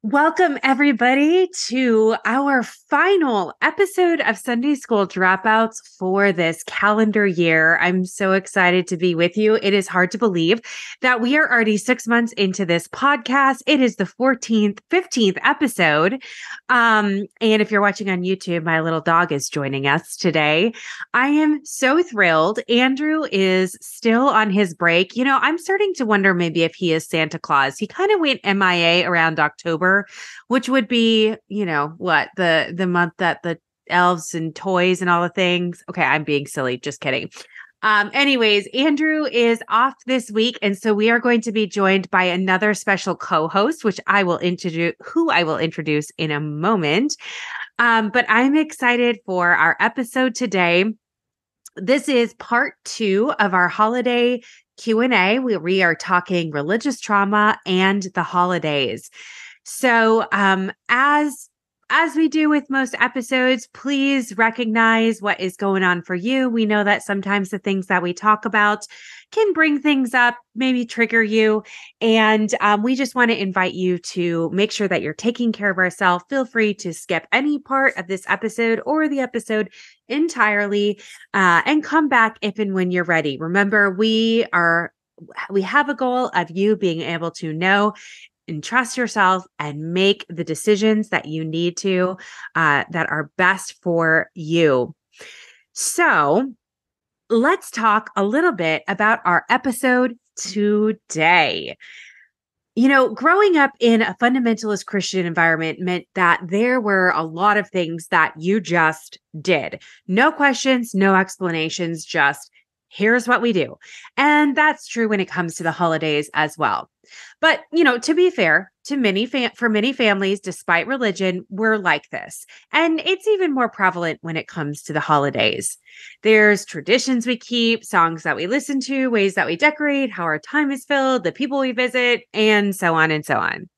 Welcome, everybody, to our final episode of Sunday School Dropouts for this calendar year. I'm so excited to be with you. It is hard to believe that we are already 6 months into this podcast. It is the 14th, 15th episode. And if you're watching on YouTube, my little dog is joining us today. I am so thrilled. Andrew is still on his break. I'm starting to wonder maybe if he is Santa Claus. He kind of went MIA around October, which would be, the month that the elves and toys and all the things. Okay, I'm being silly. Just kidding. Anyways, Andrew is off this week. And so we are going to be joined by another special co-host, who I will introduce in a moment. But I'm excited for our episode today. This is part 2 of our holiday Q&A. We are talking religious trauma and the holidays. So, as we do with most episodes, please recognize what is going on for you. We know that sometimes the things that we talk about can bring things up, maybe trigger you. And we just want to invite you to make sure that you're taking care of ourselves. Feel free to skip any part of this episode or the episode entirely, and come back if and when you're ready. Remember, we have a goal of you being able to know and trust yourself and make the decisions that you need to, that are best for you. So let's talk a little bit about our episode today. Growing up in a fundamentalist Christian environment meant that there were a lot of things that you just did. No questions, no explanations, just here's what we do. And that's true when it comes to the holidays as well. But, to be fair, for many families, despite religion, we're like this. And it's even more prevalent when it comes to the holidays. There's traditions we keep, songs that we listen to, ways that we decorate, how our time is filled, the people we visit, and so on and so on.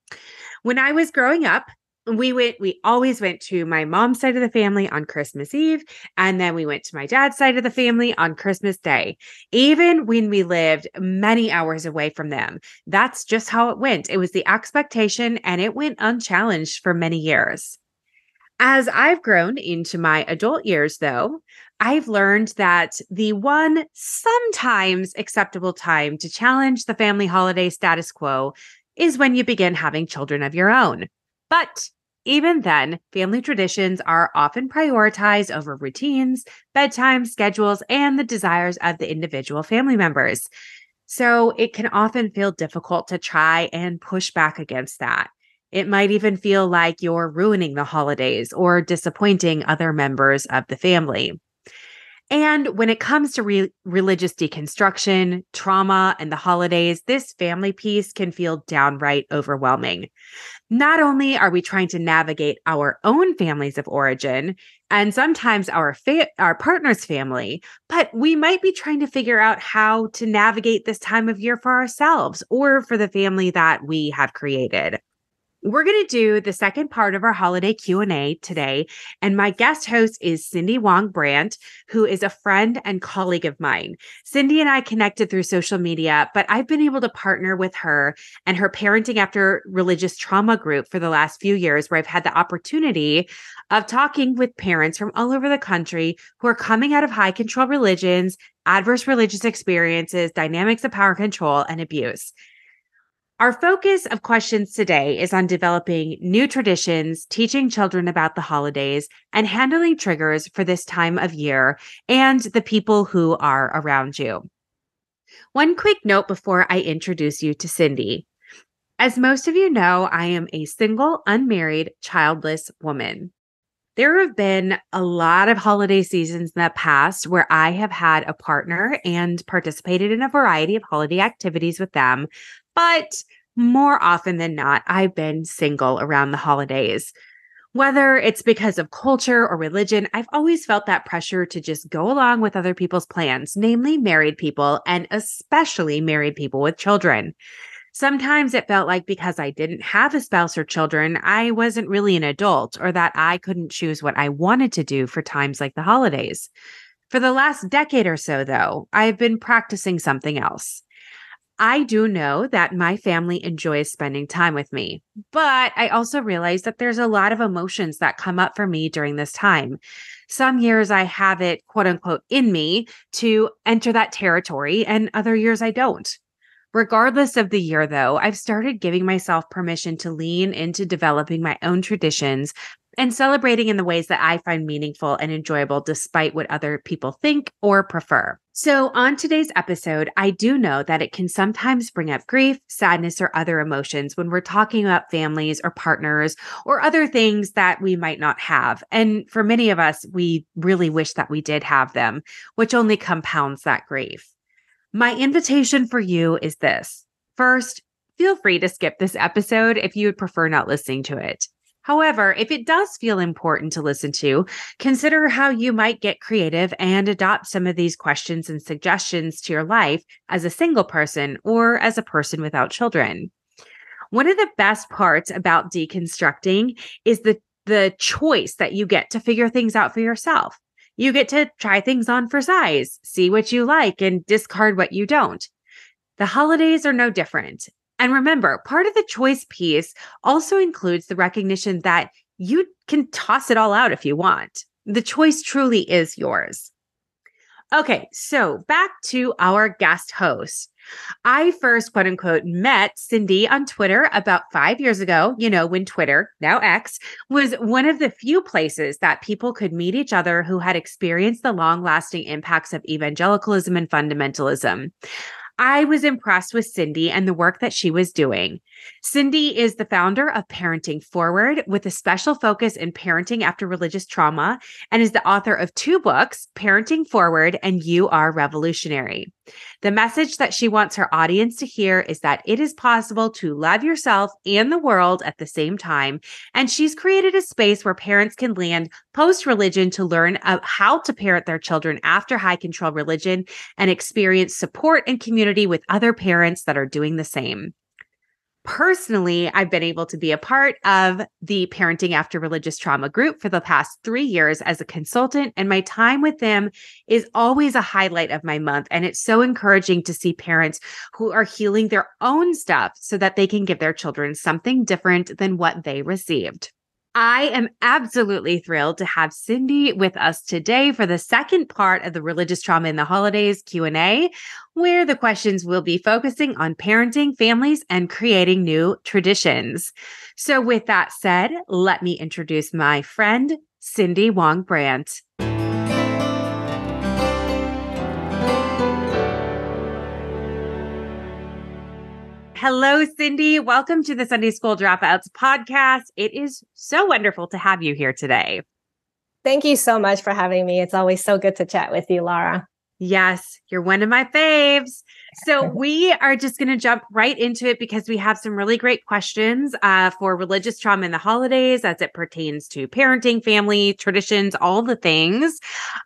When I was growing up, we always went to my mom's side of the family on Christmas Eve, and then we went to my dad's side of the family on Christmas Day, even when we lived many hours away from them. That's just how it went. It was the expectation, and it went unchallenged for many years. As I've grown into my adult years, though, I've learned that the one sometimes acceptable time to challenge the family holiday status quo is when you begin having children of your own. But even then, family traditions are often prioritized over routines, bedtime schedules, and the desires of the individual family members. So it can often feel difficult to try and push back against that. It might even feel like you're ruining the holidays or disappointing other members of the family. And when it comes to religious deconstruction, trauma, and the holidays, this family piece can feel downright overwhelming. Not only are we trying to navigate our own families of origin and sometimes our partner's family, but we might be trying to figure out how to navigate this time of year for ourselves or for the family that we have created. We're going to do the second part of our holiday Q&A today, and my guest host is Wang Brandt, who is a friend and colleague of mine. Cindy and I connected through social media, but I've been able to partner with her and her Parenting After Religious Trauma group for the last few years, where I've had the opportunity of talking with parents from all over the country who are coming out of high control religions, adverse religious experiences, dynamics of power control, and abuse. Our focus of questions today is on developing new traditions, teaching children about the holidays, and handling triggers for this time of year and the people who are around you. One quick note before I introduce you to Cindy. As most of you know, I am a single, unmarried, childless woman. There have been a lot of holiday seasons in the past where I have had a partner and participated in a variety of holiday activities with them, but more often than not, I've been single around the holidays. Whether it's because of culture or religion, I've always felt that pressure to just go along with other people's plans, namely married people, and especially married people with children. Sometimes it felt like because I didn't have a spouse or children, I wasn't really an adult, or that I couldn't choose what I wanted to do for times like the holidays. For the last decade or so, though, I've been practicing something else. I do know that my family enjoys spending time with me, but I also realize that there's a lot of emotions that come up for me during this time. Some years I have it, quote unquote, in me to enter that territory, and other years I don't. Regardless of the year, though, I've started giving myself permission to lean into developing my own traditions and celebrating in the ways that I find meaningful and enjoyable, despite what other people think or prefer. So, on today's episode, I do know that it can sometimes bring up grief, sadness, or other emotions when we're talking about families or partners or other things that we might not have. And for many of us, we really wish that we did have them, which only compounds that grief. My invitation for you is this. First, feel free to skip this episode if you would prefer not listening to it. However, if it does feel important to listen to, consider how you might get creative and adopt some of these questions and suggestions to your life as a single person or as a person without children. One of the best parts about deconstructing is the choice that you get to figure things out for yourself. You get to try things on for size, see what you like, and discard what you don't. The holidays are no different. And remember, part of the choice piece also includes the recognition that you can toss it all out if you want. The choice truly is yours. Okay, so back to our guest host. I first, quote unquote, met Cindy on Twitter about 5 years ago, when Twitter, now X, was one of the few places that people could meet each other who had experienced the long-lasting impacts of evangelicalism and fundamentalism. I was impressed with Cindy and the work that she was doing. Cindy is the founder of Parenting Forward, with a special focus in parenting after religious trauma, and is the author of 2 books, Parenting Forward and You Are Revolutionary. The message that she wants her audience to hear is that it is possible to love yourself and the world at the same time, and she's created a space where parents can land post-religion to learn how to parent their children after high-control religion and experience support and community with other parents that are doing the same. Personally, I've been able to be a part of the Parenting After Religious Trauma group for the past 3 years as a consultant, and my time with them is always a highlight of my month. And it's so encouraging to see parents who are healing their own stuff so that they can give their children something different than what they received. I am absolutely thrilled to have Cindy with us today for the second part of the Religious Trauma in the Holidays Q&A, where the questions will be focusing on parenting, families, and creating new traditions. So with that said, let me introduce my friend, Cindy Wang Brandt. Hello, Cindy. Welcome to the Sunday School Dropouts podcast. It is so wonderful to have you here today. Thank you so much for having me. It's always so good to chat with you, Laura. Yes, you're one of my faves. So we are just going to jump right into it because we have some really great questions for religious trauma in the holidays as it pertains to parenting, family, traditions, all the things.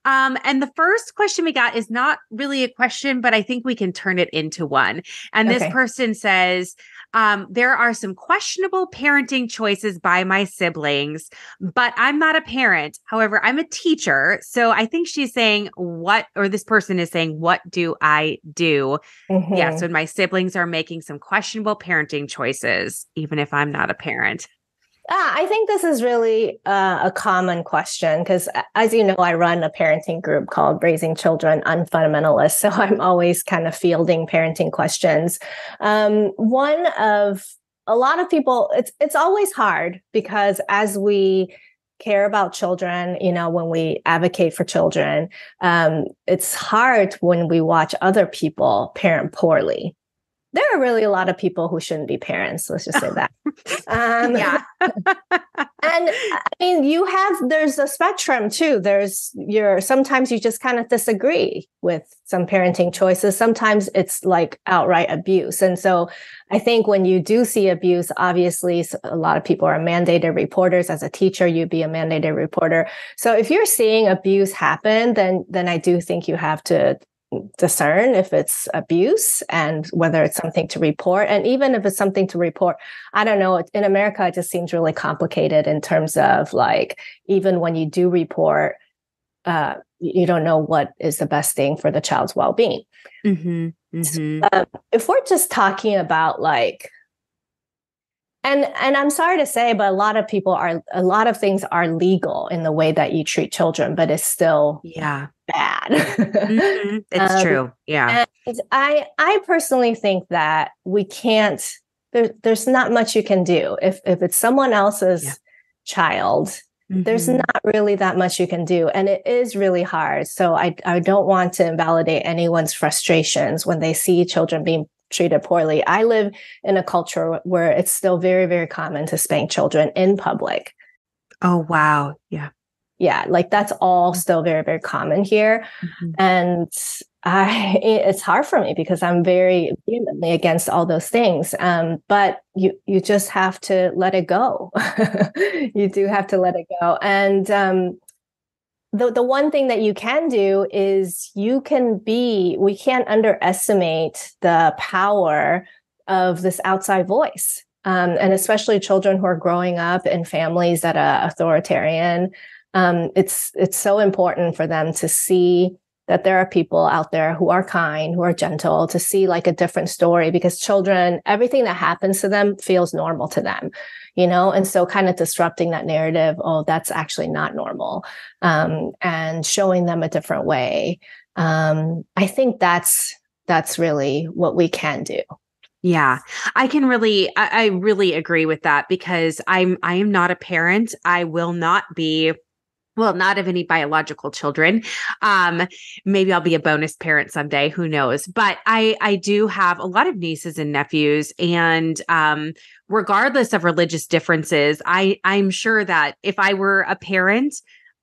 And the first question we got is not really a question, but I think we can turn it into one. And this person says, there are some questionable parenting choices by my siblings, but I'm not a parent. However, I'm a teacher. So I think she's saying this person is saying, what do I do? Mm-hmm. Yes, when my siblings are making some questionable parenting choices, even if I'm not a parent. I think this is really a common question because, as you know, I run a parenting group called Raising Children Unfundamentalist. So I'm always kind of fielding parenting questions. One of a lot of people, it's always hard because as we care about children, when we advocate for children, it's hard when we watch other people parent poorly. There are really a lot of people who shouldn't be parents. Let's just say that. Yeah. And I mean, there's a spectrum too. Sometimes you just kind of disagree with some parenting choices. Sometimes it's like outright abuse. And so I think when you do see abuse, obviously a lot of people are mandated reporters. As a teacher, you'd be a mandated reporter. So if you're seeing abuse happen, then I do think you have to discern if it's abuse and whether it's something to report. And even if it's something to report, I don't know, in America, it just seems really complicated in terms of like, even when you do report, you don't know what is the best thing for the child's well-being. Mm-hmm. If we're just talking about like, and I'm sorry to say, but a lot of things are legal in the way that you treat children, but it's still bad. It's true. Yeah. And I personally think that we can't, there's not much you can do. If it's someone else's child, there's not really that much you can do. And it is really hard. So I don't want to invalidate anyone's frustrations when they see children being treated poorly. I live in a culture where it's still very, very common to spank children in public. Oh, wow. Yeah. Yeah. Like that's all still very, very common here. And it's hard for me because I'm very vehemently against all those things. But you just have to let it go. You do have to let it go. And the one thing that you can do is we can't underestimate the power of this outside voice. And especially children who are growing up in families that are authoritarian. It's so important for them to see that there are people out there who are kind, who are gentle, to see like a different story, because children, everything that happens to them feels normal to them, and so kind of disrupting that narrative, oh, that's actually not normal, and showing them a different way. I think that's really what we can do. Yeah, I really agree with that, because I am not a parent. I will not be. Well, not of any biological children. Maybe I'll be a bonus parent someday. Who knows? But I do have a lot of nieces and nephews, and regardless of religious differences, I'm sure that if I were a parent,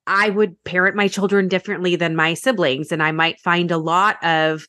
I would parent my children differently than my siblings, and I might find a lot of,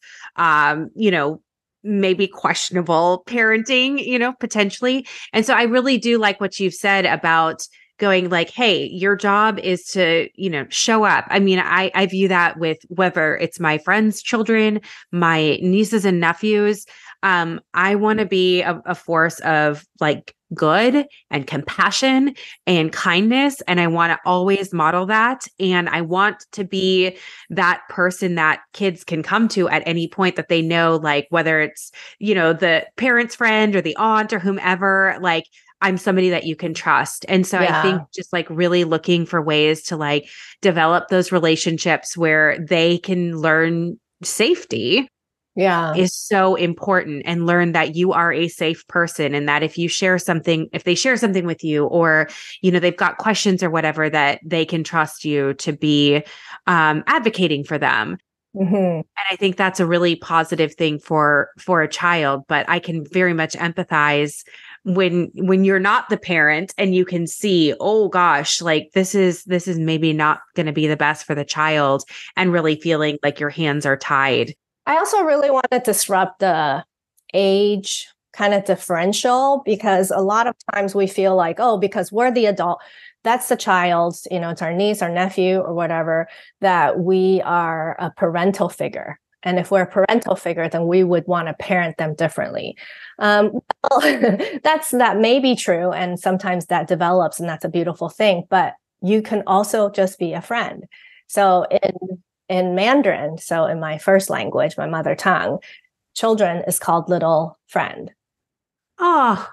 maybe questionable parenting, potentially. And so I really do like what you've said about going like, hey, your job is to, show up. I mean, I view that with whether it's my friends' children, my nieces and nephews. I want to be a force of like good and compassion and kindness. And I want to always model that. And I want to be that person that kids can come to at any point that they know, like whether it's, the parent's friend or the aunt or whomever, like I'm somebody that you can trust. And so I think just like really looking for ways to like develop those relationships where they can learn safety is so important, and learn that you are a safe person, and that if they share something with you, or, they've got questions or whatever, that they can trust you to be advocating for them. And I think that's a really positive thing for a child. But I can very much empathize when you're not the parent and you can see, oh gosh, like this is maybe not going to be the best for the child, and really feeling like your hands are tied. I also really want to disrupt the age kind of differential, because a lot of times we feel like, oh, because we're the adult, that's the child, it's our niece, our nephew, or whatever, that we are a parental figure. And if we're a parental figure, then we would want to parent them differently. Well, that may be true. And sometimes that develops, and that's a beautiful thing. But you can also just be a friend. So in Mandarin, so in my first language, my mother tongue, children is called little friend. Oh,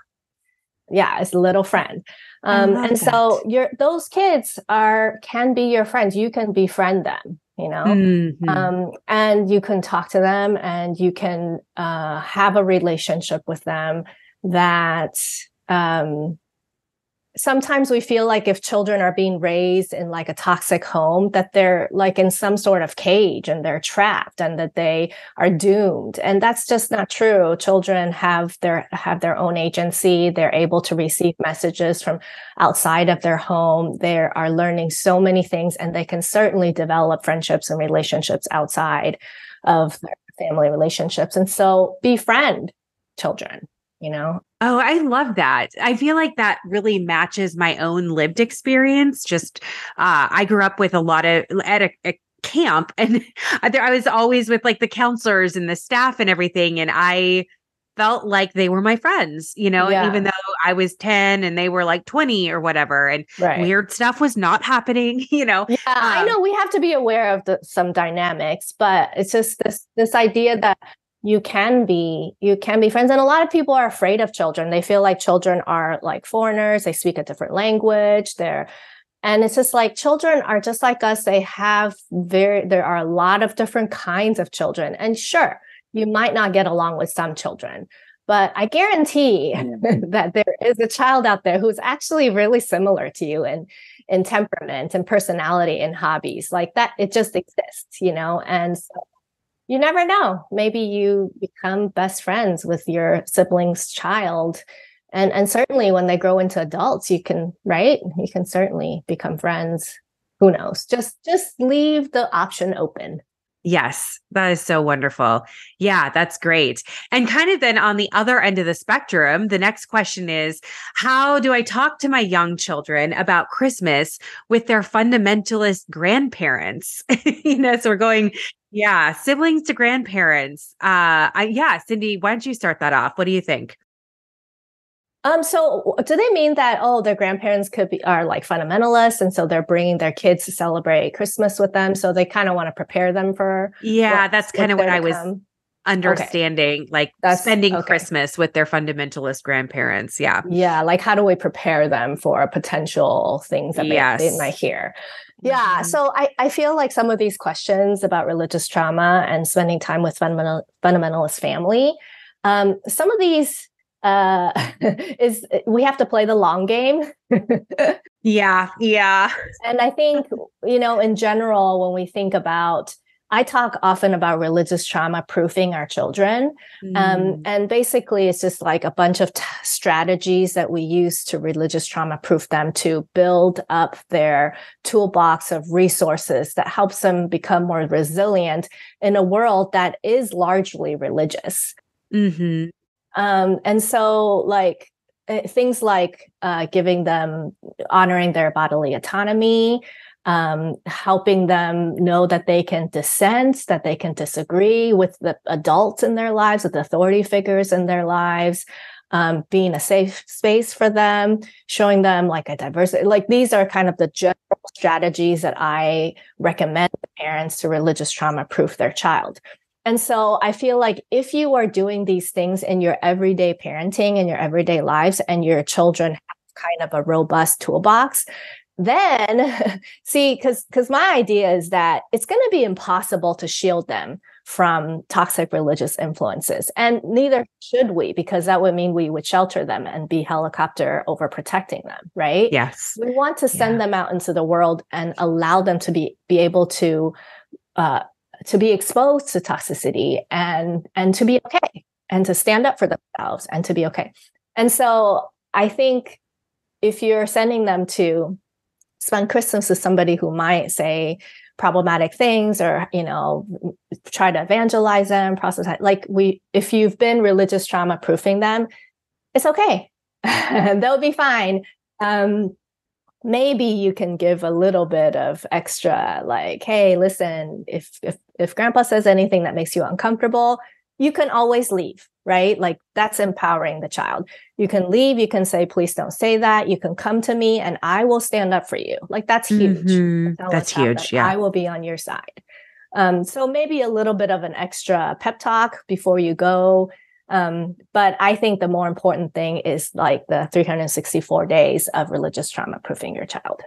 yeah, it's little friend. And so those kids can be your friends. You can befriend them, and you can talk to them, and you can have a relationship with them that sometimes we feel like if children are being raised in like a toxic home, that they're like in some sort of cage and they're trapped and that they are doomed. And that's just not true. Children have their own agency. They're able to receive messages from outside of their home. They are learning so many things, and they can certainly develop friendships and relationships outside of their family relationships. And so befriend children. Oh, I love that. I feel like that really matches my own lived experience. Just, I grew up with at a camp, and I was always with like the counselors and the staff and everything. And I felt like they were my friends, even though I was 10 and they were like 20 or whatever. And weird stuff was not happening, Yeah, I know we have to be aware of some dynamics, but it's just this idea that you can be friends. And a lot of people are afraid of children. They feel like children are like foreigners. They speak a different language. And it's just like children are just like us. There are a lot of different kinds of children. And sure, you might not get along with some children, but I guarantee that there is a child out there who's actually really similar to you in temperament and personality and hobbies like that. It just exists, and so you never know. Maybe you become best friends with your sibling's child. And certainly when they grow into adults, you can certainly become friends. Who knows? Just leave the option open. Yes, that is so wonderful. Yeah, that's great. And kind of then on the other end of the spectrum, the next question is, how do I talk to my young children about Christmas with their fundamentalist grandparents? So we're going, yeah, siblings to grandparents. Cindy, why don't you start that off? What do you think? So do they mean that, their grandparents are like fundamentalists, and so they're bringing their kids to celebrate Christmas with them, so they kind of want to prepare them for? Yeah, that's kind of what I was understanding, like spending okay. Christmas with their fundamentalist grandparents. Yeah. Yeah. Like, how do we prepare them for potential things that they might hear? Yeah. Mm-hmm. So I feel like some of these questions about religious trauma and spending time with fundamentalist family, some of these is we have to play the long game. Yeah. And I think, in general, when we think about, I talk often about religious trauma proofing our children. And basically it's just like a bunch of strategies that we use to religious trauma proof them, to build up their toolbox of resources that helps them become more resilient in a world that is largely religious. Mm-hmm. And so like things like giving them, honoring their bodily autonomy, helping them know that they can dissent, that they can disagree with the adults in their lives, with authority figures in their lives, being a safe space for them, showing them like a diversity. Like these are kind of the general strategies that I recommend parents to religious trauma proof their child. And so I feel like if you are doing these things in your everyday parenting and your everyday lives, and your children have kind of a robust toolbox, then see, because my idea is that it's going to be impossible to shield them from toxic religious influences. And neither should we, because that would mean we would shelter them and be helicopter over protecting them, right? Yes. We want to send them out into the world and allow them to be able to be exposed to toxicity and to be okay, and to stand up for themselves and to be okay. And so I think if you're sending them to spend Christmas with somebody who might say problematic things, or, try to evangelize them, process, if you've been religious trauma proofing them, it's okay. They'll be fine. Maybe you can give a little bit of extra, like, hey, listen, if grandpa says anything that makes you uncomfortable, you can always leave, right? Like that's empowering the child. You can leave, you can say, please don't say that. You can come to me and I will stand up for you. Like that's huge. Mm-hmm. That's huge. Yeah. I will be on your side. So maybe a little bit of an extra pep talk before you go. But I think the more important thing is like the 364 days of religious trauma proofing your child.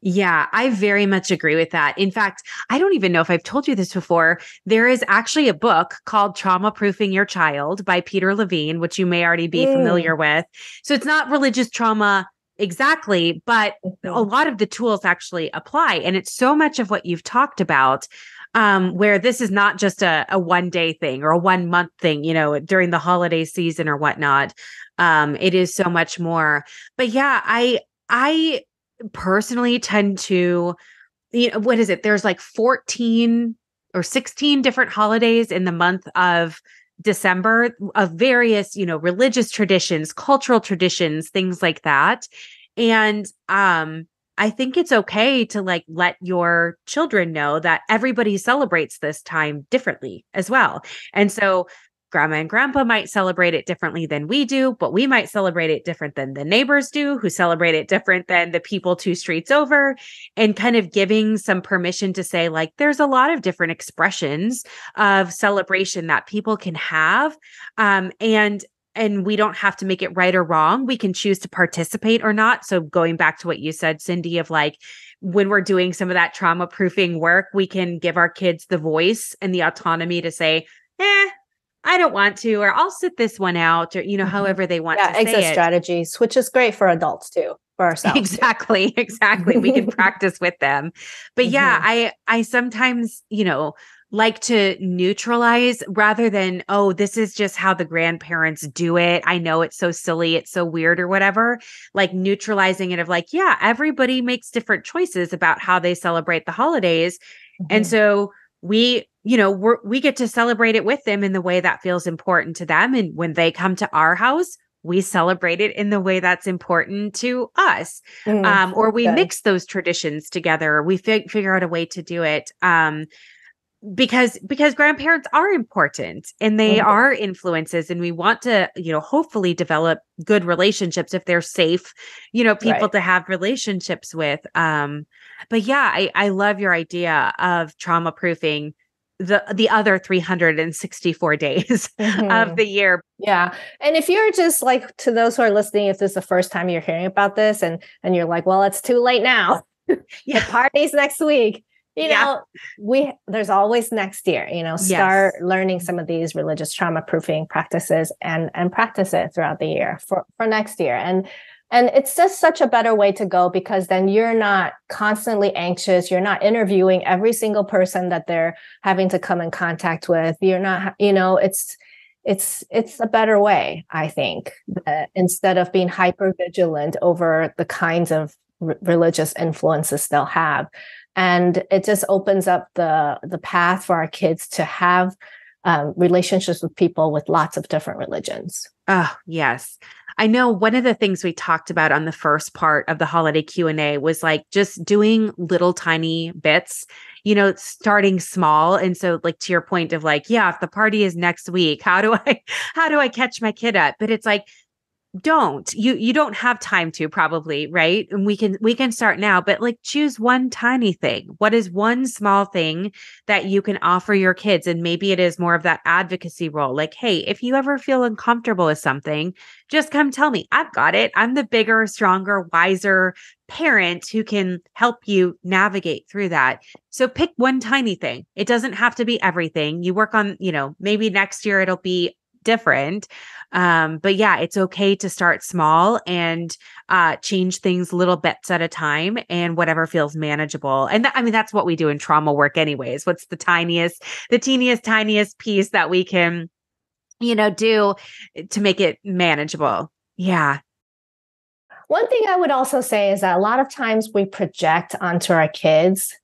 Yeah, I very much agree with that. In fact, I don't even know if I've told you this before. There is actually a book called Trauma Proofing Your Child by Peter Levine, which you may already be familiar with. So it's not religious trauma exactly, but a lot of the tools actually apply. And it's so much of what you've talked about, where this is not just a 1-day thing or a 1-month thing, during the holiday season or whatnot. It is so much more. But yeah, I personally tend to, what is it? There's like 14 or 16 different holidays in the month of December of various, religious traditions, cultural traditions, things like that. And I think it's okay to like let your children know that everybody celebrates this time differently as well. And so grandma and grandpa might celebrate it differently than we do, but we might celebrate it different than the neighbors do, who celebrate it different than the people 2 streets over, and kind of giving some permission to say, like, there's a lot of different expressions of celebration that people can have. And we don't have to make it right or wrong. We can choose to participate or not. So going back to what you said, Cindy, of like, when we're doing some of that trauma proofing work, we can give our kids the voice and the autonomy to say, I don't want to, or I'll sit this one out, or, however they want to say exit it. strategies, which is great for adults too, for ourselves. Exactly. We can practice with them. But I sometimes, like to neutralize rather than, oh, this is just how the grandparents do it. I know it's so silly, it's so weird or whatever, like neutralizing it of like, yeah, everybody makes different choices about how they celebrate the holidays. And so we get to celebrate it with them in the way that feels important to them. And when they come to our house, we celebrate it in the way that's important to us. Or we mix those traditions together. Or we figure out a way to do it. Because grandparents are important and they are influences, and we want to, hopefully develop good relationships if they're safe, people to have relationships with. But yeah, I love your idea of trauma proofing the other 364 days of the year. Yeah. And if you're just like, to those who are listening, if this is the first time you're hearing about this and you're like, well, it's too late now. The party's next week. There's always next year, start learning some of these religious trauma proofing practices and practice it throughout the year for next year. And it's just such a better way to go, because then you're not constantly anxious. You're not interviewing every single person that they're having to come in contact with. You're not, it's a better way, I think, instead of being hyper vigilant over the kinds of religious influences they'll have. And it just opens up the path for our kids to have relationships with people with lots of different religions. Oh, yes. I know one of the things we talked about on the first part of the holiday Q&A was like just doing little tiny bits, starting small. And so like to your point of like, yeah, if the party is next week, how do I catch my kid up? But it's like, you don't have time to, probably, right? And we can start now, but like choose one tiny thing. What is one small thing that you can offer your kids? And maybe it is more of that advocacy role. Like, hey, if you ever feel uncomfortable with something, just come tell me. I've got it. I'm the bigger, stronger, wiser parent who can help you navigate through that. So pick one tiny thing. It doesn't have to be everything. You work on, maybe next year it'll be different. But yeah, it's okay to start small and change things little bits at a time, and whatever feels manageable. And that's what we do in trauma work anyways. What's the teeniest piece that we can, do to make it manageable? Yeah. One thing I would also say is that a lot of times we project onto our kids,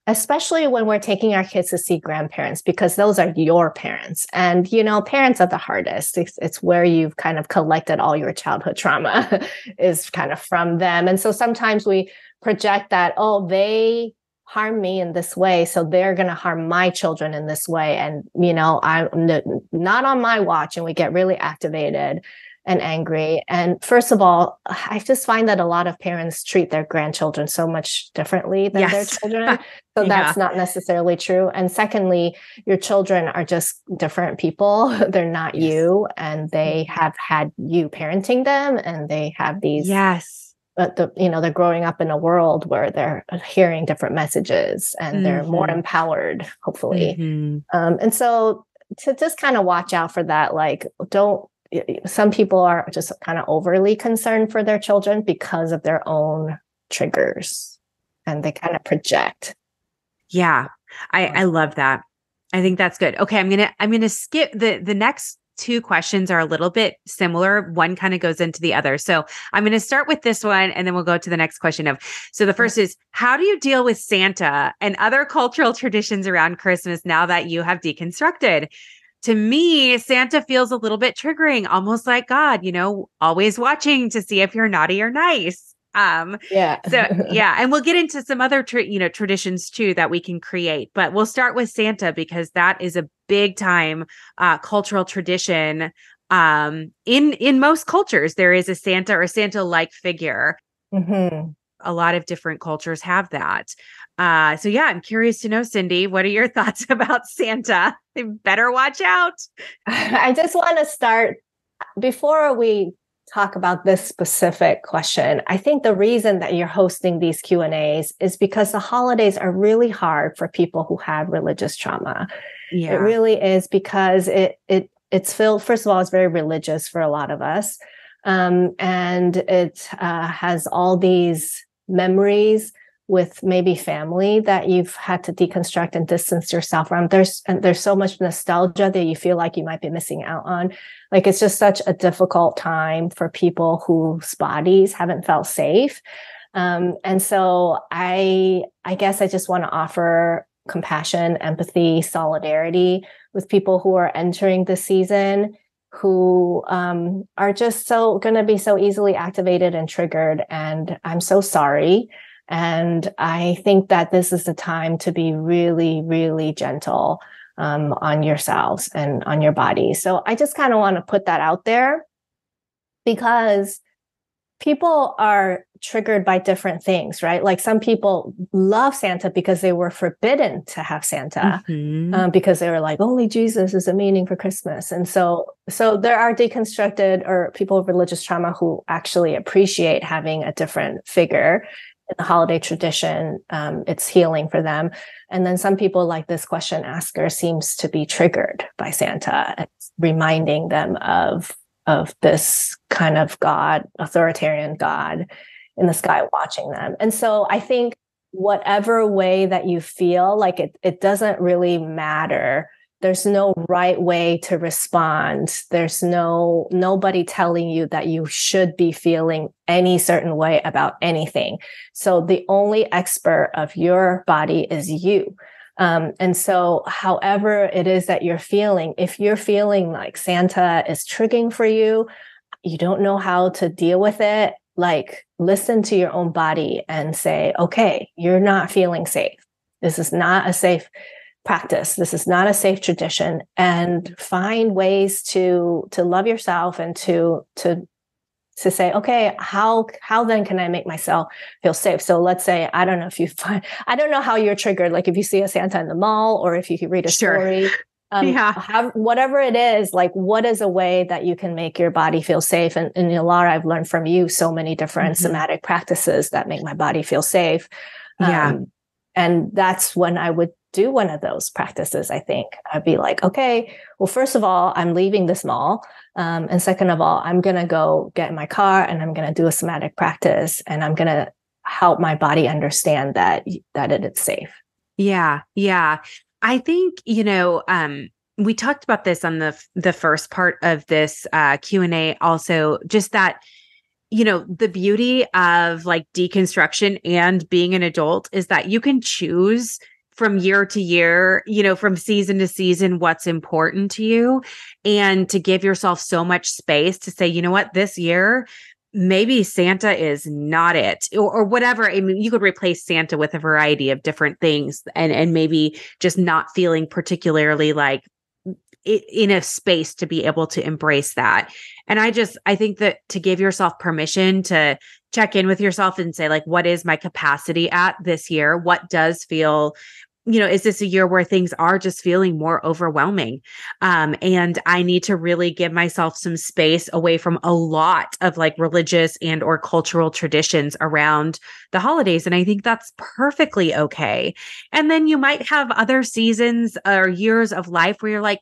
especially when we're taking our kids to see grandparents, because those are your parents. And, parents are the hardest. It's where you've kind of collected all your childhood trauma is kind of from them. And so sometimes we project that, oh, they harm me in this way, so they're going to harm my children in this way. And, I'm not on my watch. And we get really activated and angry. And first of all, I just find that a lot of parents treat their grandchildren so much differently than their children. So that's not necessarily true. And secondly, your children are just different people. They're not you, and they have had you parenting them, and they have these. But they're growing up in a world where they're hearing different messages, and they're more empowered, hopefully. And so to just kind of watch out for that, like some people are just kind of overly concerned for their children because of their own triggers, and they kind of project. Yeah. I love that. I think that's good. Okay. I'm going to skip the next 2 questions are a little bit similar. One kind of goes into the other. So I'm going to start with this one, and then we'll go to the next question so the first is, how do you deal with Santa and other cultural traditions around Christmas now that you have deconstructed? To me, Santa feels a little bit triggering, almost like God, always watching to see if you're naughty or nice. Yeah. So yeah, and we'll get into some other traditions too that we can create, but we'll start with Santa because that is a big time cultural tradition. In most cultures, there is a Santa or Santa-like figure. Mm-hmm. A lot of different cultures have that. So yeah, I'm curious to know, Cindy, what are your thoughts about Santa? They better watch out. I just want to start before we talk about this specific question. I think the reason that you're hosting these Q&As is because the holidays are really hard for people who have religious trauma. Yeah. It really is, because it's filled, first of all, it's very religious for a lot of us. And it has all these memories with maybe family that you've had to deconstruct and distance yourself from. There's so much nostalgia that you feel like you might be missing out on. Like, it's just such a difficult time for people whose bodies haven't felt safe. And so I guess I just want to offer compassion, empathy, solidarity with people who are entering the season, who are just going to be so easily activated and triggered. And I'm so sorry. And I think that this is the time to be really, really gentle on yourselves and on your body. So I just kind of want to put that out there, because people are triggered by different things, right? Like, some people love Santa because they were forbidden to have Santa, because they were like, only Jesus is the meaning for Christmas. And so there are deconstructed or people with religious trauma who actually appreciate having a different figure in the holiday tradition. It's healing for them. And then some people, like this question asker, seems to be triggered by Santa. It's reminding them of this kind of God, authoritarian God in the sky watching them. And so I think whatever way that you feel, like it doesn't really matter. There's no right way to respond. There's nobody telling you that you should be feeling any certain way about anything. So the only expert of your body is you. And so however it is that you're feeling, if you're feeling like Santa is triggering for you, you don't know how to deal with it, like, listen to your own body and say, okay, you're not feeling safe. This is not a safe practice. This is not a safe tradition, and find ways to love yourself and to say, okay, how then can I make myself feel safe? So let's say, I don't know how you're triggered. Like, if you see a Santa in the mall, or if you read a story, whatever it is, like, what is a way that you can make your body feel safe? And Laura, I've learned from you so many different somatic practices that make my body feel safe. And that's when I would do one of those practices. I think I'd be like, okay, well, first of all, I'm leaving this mall. And second of all, I'm going to go get in my car and I'm going to do a somatic practice, and I'm going to help my body understand that it is safe. Yeah. Yeah. I think, we talked about this on the first part of this Q&A also, just that, the beauty of like deconstruction and being an adult is that you can choose from year to year, from season to season, what's important to you, and to give yourself so much space to say, you know what, this year, maybe Santa is not it, or whatever. I mean, you could replace Santa with a variety of different things, and maybe just not feeling particularly like in a space to be able to embrace that. And I think that to give yourself permission to check in with yourself and say, like, what is my capacity at this year? What does feel, is this a year where things are just feeling more overwhelming? And I need to really give myself some space away from a lot of like religious and or cultural traditions around the holidays. And I think that's perfectly okay. And then you might have other seasons or years of life where you're like,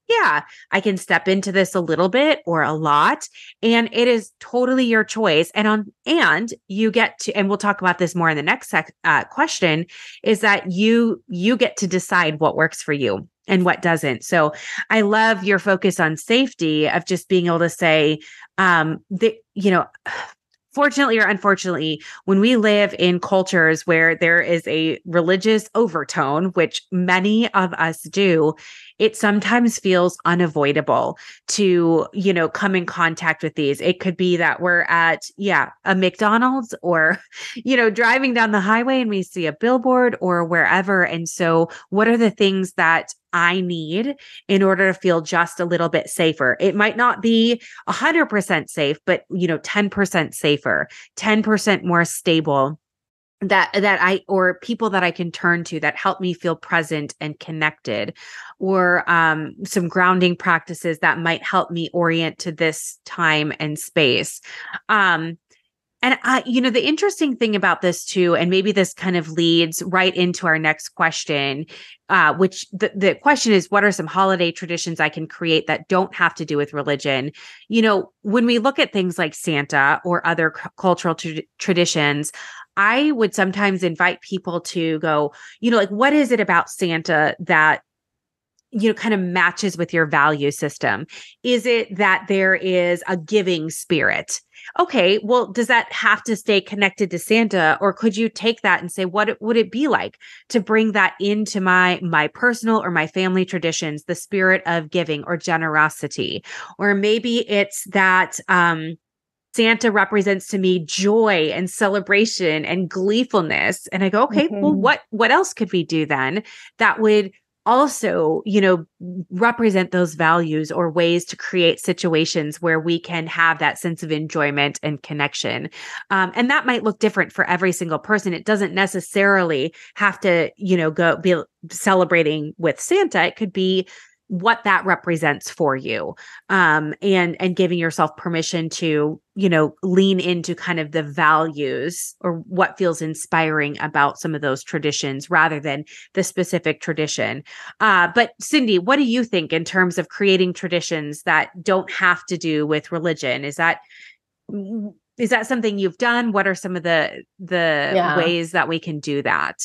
yeah, I can step into this a little bit or a lot, and it is totally your choice. And you get to, and we'll talk about this more in the next question, is that you get to decide what works for you and what doesn't. So I love your focus on safety of just being able to say, fortunately or unfortunately, when we live in cultures where there is a religious overtone, which many of us do, it sometimes feels unavoidable to, come in contact with these. It could be that we're at, a McDonald's or, driving down the highway and we see a billboard or wherever. And so what are the things that I need in order to feel just a little bit safer? It might not be 100% safe, but 10% safer, 10% more stable, or people that I can turn to that help me feel present and connected, or some grounding practices that might help me orient to this time and space. And the interesting thing about this too, and maybe this kind of leads right into our next question, which the question is, what are some holiday traditions I can create that don't have to do with religion? When we look at things like Santa or other cultural traditions, I would sometimes invite people to go, like, what is it about Santa that kind of matches with your value system? Is it that there is a giving spirit? Okay, well, does that have to stay connected to Santa? Or could you take that and say, what would it be like to bring that into my personal or my family traditions, the spirit of giving or generosity? Or maybe it's that, Santa represents to me joy and celebration and gleefulness. And I go, okay, well, what else could we do then that would also, represent those values or ways to create situations where we can have that sense of enjoyment and connection. And that might look different for every single person. It doesn't necessarily have to, go be celebrating with Santa. It could be what that represents for you, and giving yourself permission to, lean into kind of the values or what feels inspiring about some of those traditions rather than the specific tradition. But Cindy, what do you think in terms of creating traditions that don't have to do with religion? Is that something you've done? What are some of the ways that we can do that?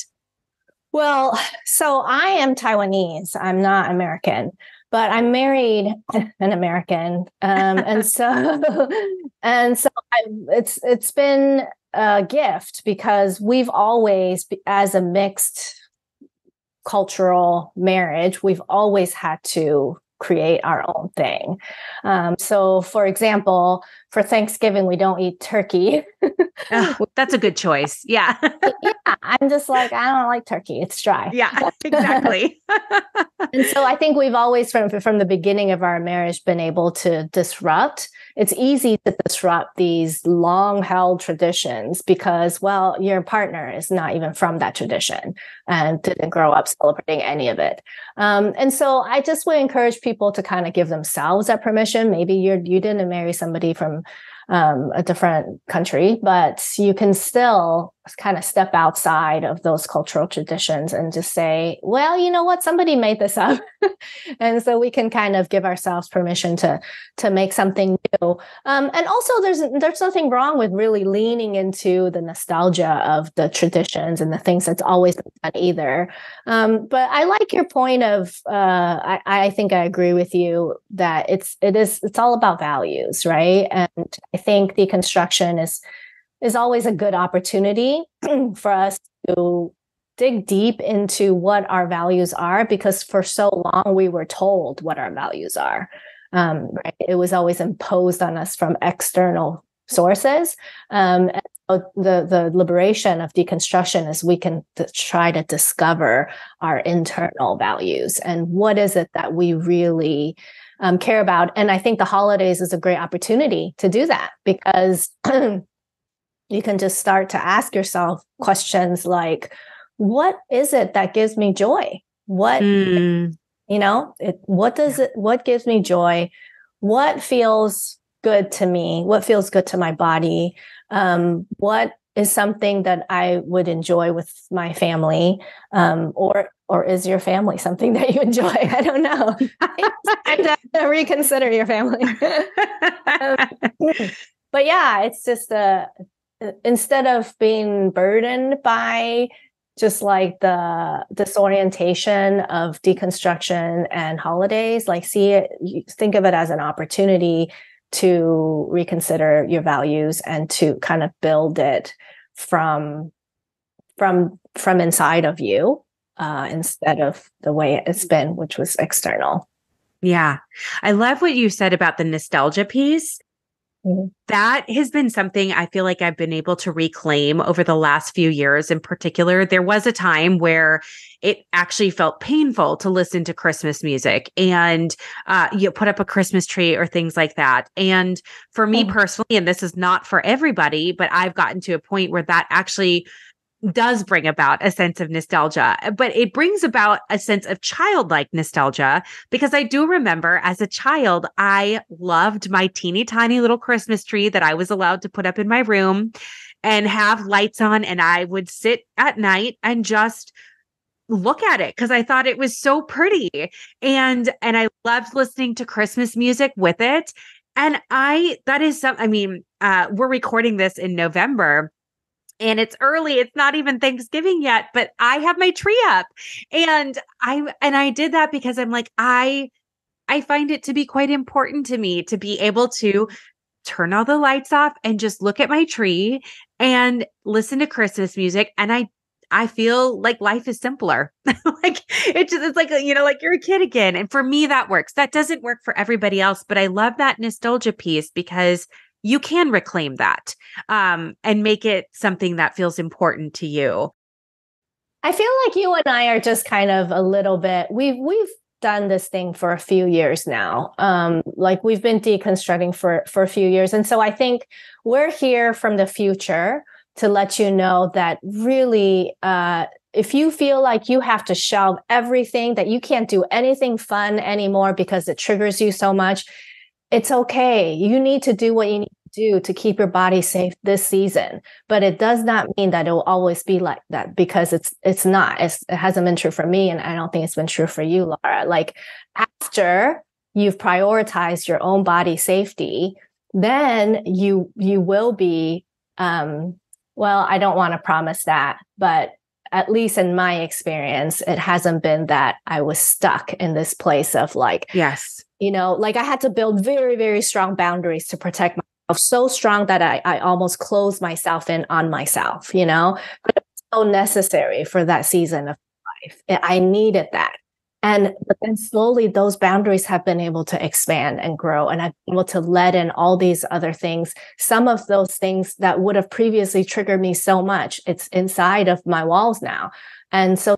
Well, so I am Taiwanese. I'm not American, but I'm married an American, and so it's been a gift because we've always, as a mixed cultural marriage, we've always had to create our own thing. So, for example, for Thanksgiving, we don't eat turkey. That's a good choice. Yeah. Yeah. I'm just like, I don't like turkey. It's dry. Yeah, exactly. And so I think we've always, from the beginning of our marriage, been able to disrupt. It's easy to disrupt these long-held traditions because, well, your partner is not even from that tradition and didn't grow up celebrating any of it. And so I just would encourage people to kind of give themselves that permission. Maybe you didn't marry somebody from a different country, but you can still kind of step outside of those cultural traditions and just say, well, you know what, somebody made this up. And so we can kind of give ourselves permission to make something new. And also there's nothing wrong with really leaning into the nostalgia of the traditions and the things that's always been done either. But I like your point of, I think I agree with you that it's all about values, right? And I think deconstruction is always a good opportunity for us to dig deep into what our values are, because for so long we were told what our values are. Right? It was always imposed on us from external sources. And so the liberation of deconstruction is we can try to discover our internal values and what is it that we really care about. And I think the holidays is a great opportunity to do that because you can just start to ask yourself questions like, what is it that gives me joy? What, what gives me joy? What feels good to me? What feels good to my body? What is something that I would enjoy with my family? Or is your family something that you enjoy? I don't know. It's time to reconsider your family. But yeah, it's just instead of being burdened by just like the disorientation of deconstruction and holidays, like think of it as an opportunity to reconsider your values and to kind of build it from inside of you, instead of the way it's been, which was external. Yeah. I love what you said about the nostalgia piece. Mm-hmm. That has been something I feel like I've been able to reclaim over the last few years. In particular, there was a time where it actually felt painful to listen to Christmas music and you put up a Christmas tree or things like that. And for me personally, and this is not for everybody, but I've gotten to a point where that actually does bring about a sense of nostalgia, but it brings about a sense of childlike nostalgia, because I do remember as a child, I loved my teeny tiny little Christmas tree that I was allowed to put up in my room and have lights on. And I would sit at night and just look at it because I thought it was so pretty. And I loved listening to Christmas music with it. And we're recording this in November. And it's early. It's not even Thanksgiving yet, but I have my tree up. And I did that because I'm like, I find it to be quite important to me to be able to turn all the lights off and just look at my tree and listen to Christmas music. And I feel like life is simpler. Like it's like, like you're a kid again. And for me, that works. That doesn't work for everybody else, but I love that nostalgia piece because you can reclaim that and make it something that feels important to you. I feel like you and I are just kind of a little bit, we've done this thing for a few years now. Like we've been deconstructing for a few years. And so I think we're here from the future to let you know that really, if you feel like you have to shelve everything, that you can't do anything fun anymore because it triggers you so much, it's okay. You need to do what you need to do to keep your body safe this season. But it does not mean that it will always be like that, because it's not. It hasn't been true for me, and I don't think it's been true for you, Laura. Like after you've prioritized your own body safety, then you will be, well, I don't want to promise that, but at least in my experience, it hasn't been that I was stuck in this place of like, yes, like I had to build very, very strong boundaries to protect myself, so strong that I almost closed myself in on myself, but it was so necessary for that season of life. I needed that. But then slowly those boundaries have been able to expand and grow. And I've been able to let in all these other things. Some of those things that would have previously triggered me so much, it's inside of my walls now. And so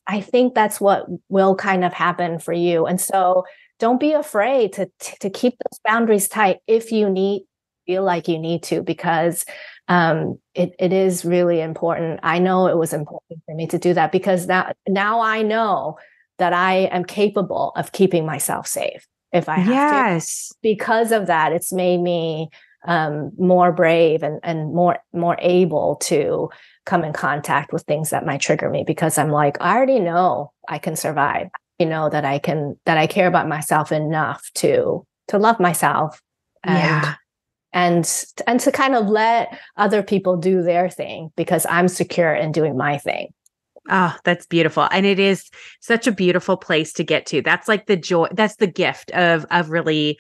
I think that's what will kind of happen for you. And so don't be afraid to keep those boundaries tight if you feel like you need to, because it is really important. I know it was important for me to do that because now I know that I am capable of keeping myself safe if I have to. Because of that, it's made me more brave and more able to come in contact with things that might trigger me, because I'm like, I already know I can survive. That I care about myself enough to love myself and to kind of let other people do their thing because I'm secure in doing my thing. Oh, that's beautiful. And it is such a beautiful place to get to. That's like the joy. That's the gift of really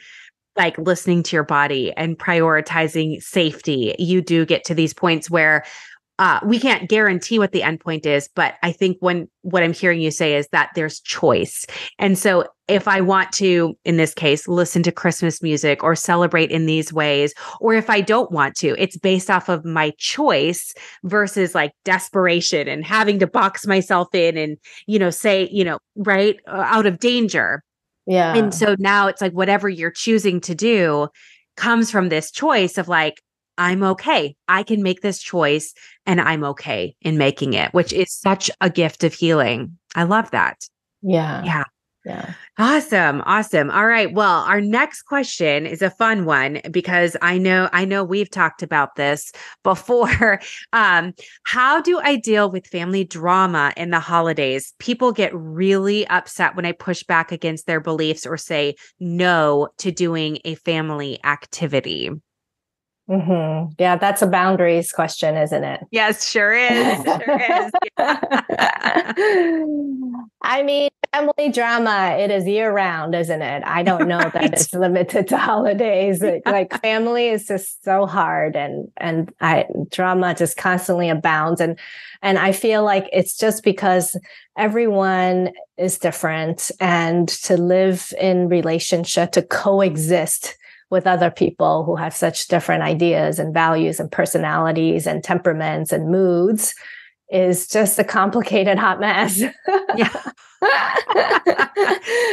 like listening to your body and prioritizing safety. You do get to these points where we can't guarantee what the endpoint is, but I think what I'm hearing you say is that there's choice. And so if I want to, in this case, listen to Christmas music or celebrate in these ways, or if I don't want to, it's based off of my choice versus like desperation and having to box myself in and, say, right, out of danger. Yeah. And so now it's like whatever you're choosing to do comes from this choice of like, I'm okay. I can make this choice and I'm okay in making it, which is such a gift of healing. I love that. Yeah. Yeah. Yeah. Awesome. Awesome. All right. Well, our next question is a fun one because I know we've talked about this before. How do I deal with family drama in the holidays? People get really upset when I push back against their beliefs or say no to doing a family activity. Mm-hmm. Yeah, that's a boundaries question, isn't it? Yes, sure is. Sure is. I mean, family drama, it is year round, isn't it? I don't know Right. that it's limited to holidays. Like family is just so hard, and drama just constantly abounds. And I feel like it's just because everyone is different, and to live in relationship, to coexist with other people who have such different ideas and values and personalities and temperaments and moods is just a complicated hot mess. Yeah.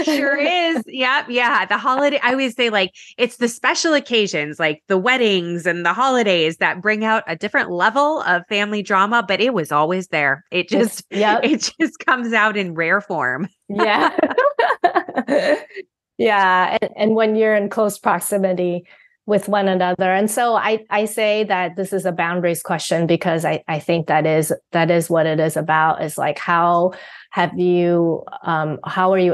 Sure is. Yep. Yeah. The holiday, I always say like it's the special occasions, like the weddings and the holidays that bring out a different level of family drama, but it was always there. It just comes out in rare form. Yeah. Yeah. And when you're in close proximity with one another. And so I say that this is a boundaries question because I think that is what it is about, is like, how are you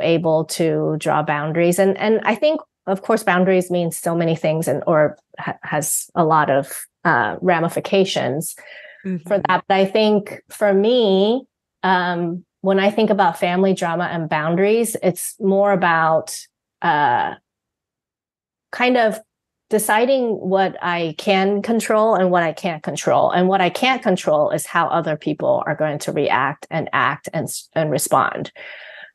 able to draw boundaries? And I think, of course, boundaries means so many things or has a lot of ramifications for that. But I think for me, when I think about family drama and boundaries, it's more about kind of deciding what I can control and what I can't control. And what I can't control is how other people are going to react and act and respond.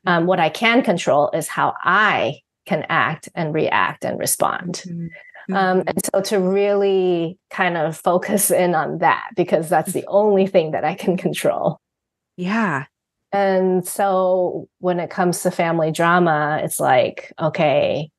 What I can control is how I can act and react and respond. And so to really kind of focus in on that, because that's the only thing that I can control. Yeah. And so when it comes to family drama, it's like, okay,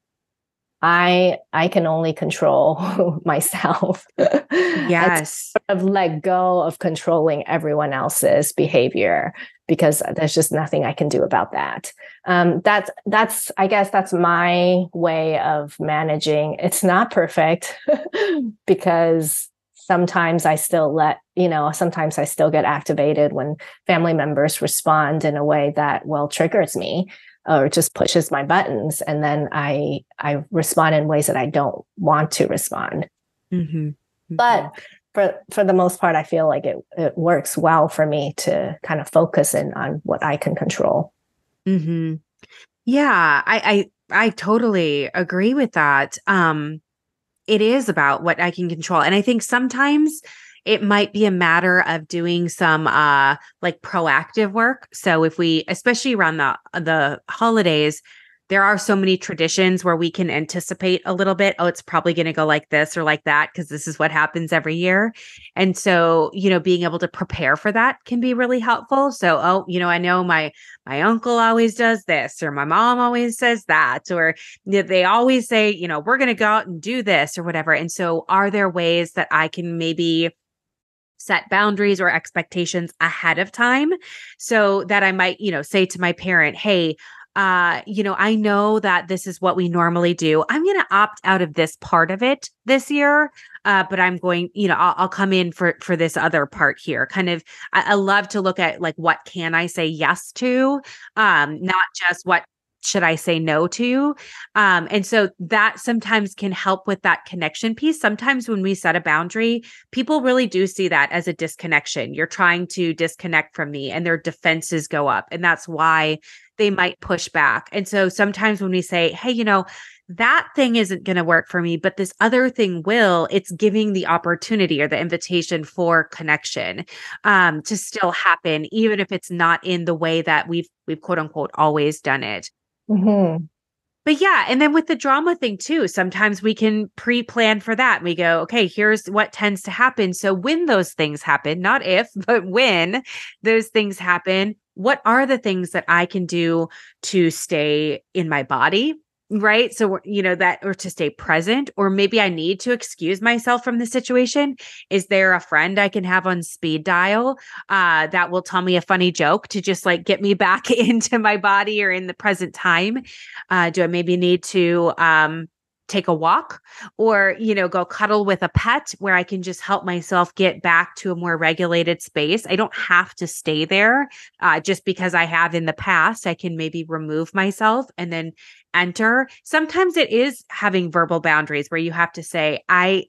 I can only control myself. Yes. Sort of let go of controlling everyone else's behavior, because there's just nothing I can do about that. That's I guess that's my way of managing. It's not perfect because sometimes I still sometimes I still get activated when family members respond in a way that, triggers me or just pushes my buttons. And then I respond in ways that I don't want to respond. But for the most part, I feel like it works well for me to kind of focus in on what I can control. Yeah, I totally agree with that. It is about what I can control. And I think sometimes it might be a matter of doing some like proactive work. So if we, especially around the holidays, there are so many traditions where we can anticipate a little bit. Oh, it's probably going to go like this or like that, because this is what happens every year. And so, being able to prepare for that can be really helpful. So, I know my uncle always does this, or my mom always says that, or they always say, we're going to go out and do this or whatever. And so are there ways that I can maybe set boundaries or expectations ahead of time so that I might, say to my parent, hey, I know that this is what we normally do. I'm going to opt out of this part of it this year. But I'm going, I'll come in for this other part here. Kind of, I love to look at like, what can I say yes to? Not just what should I say no to? And so that sometimes can help with that connection piece. Sometimes when we set a boundary, people really do see that as a disconnection. You're trying to disconnect from me, and their defenses go up. And that's why they might push back. And so sometimes when we say, hey, that thing isn't going to work for me, but this other thing will, it's giving the opportunity or the invitation for connection to still happen, even if it's not in the way that we've quote unquote always done it. But yeah, and then with the drama thing too, sometimes we can pre-plan for that. We go, okay, here's what tends to happen. So when those things happen, not if, but when those things happen, what are the things that I can do to stay in my body? Right. So, that, or to stay present, or maybe I need to excuse myself from the situation. Is there a friend I can have on speed dial that will tell me a funny joke to just like get me back into my body or in the present time? Do I maybe need to take a walk or, go cuddle with a pet where I can just help myself get back to a more regulated space? I don't have to stay there just because I have in the past. I can maybe remove myself and then enter. Sometimes it is having verbal boundaries where you have to say,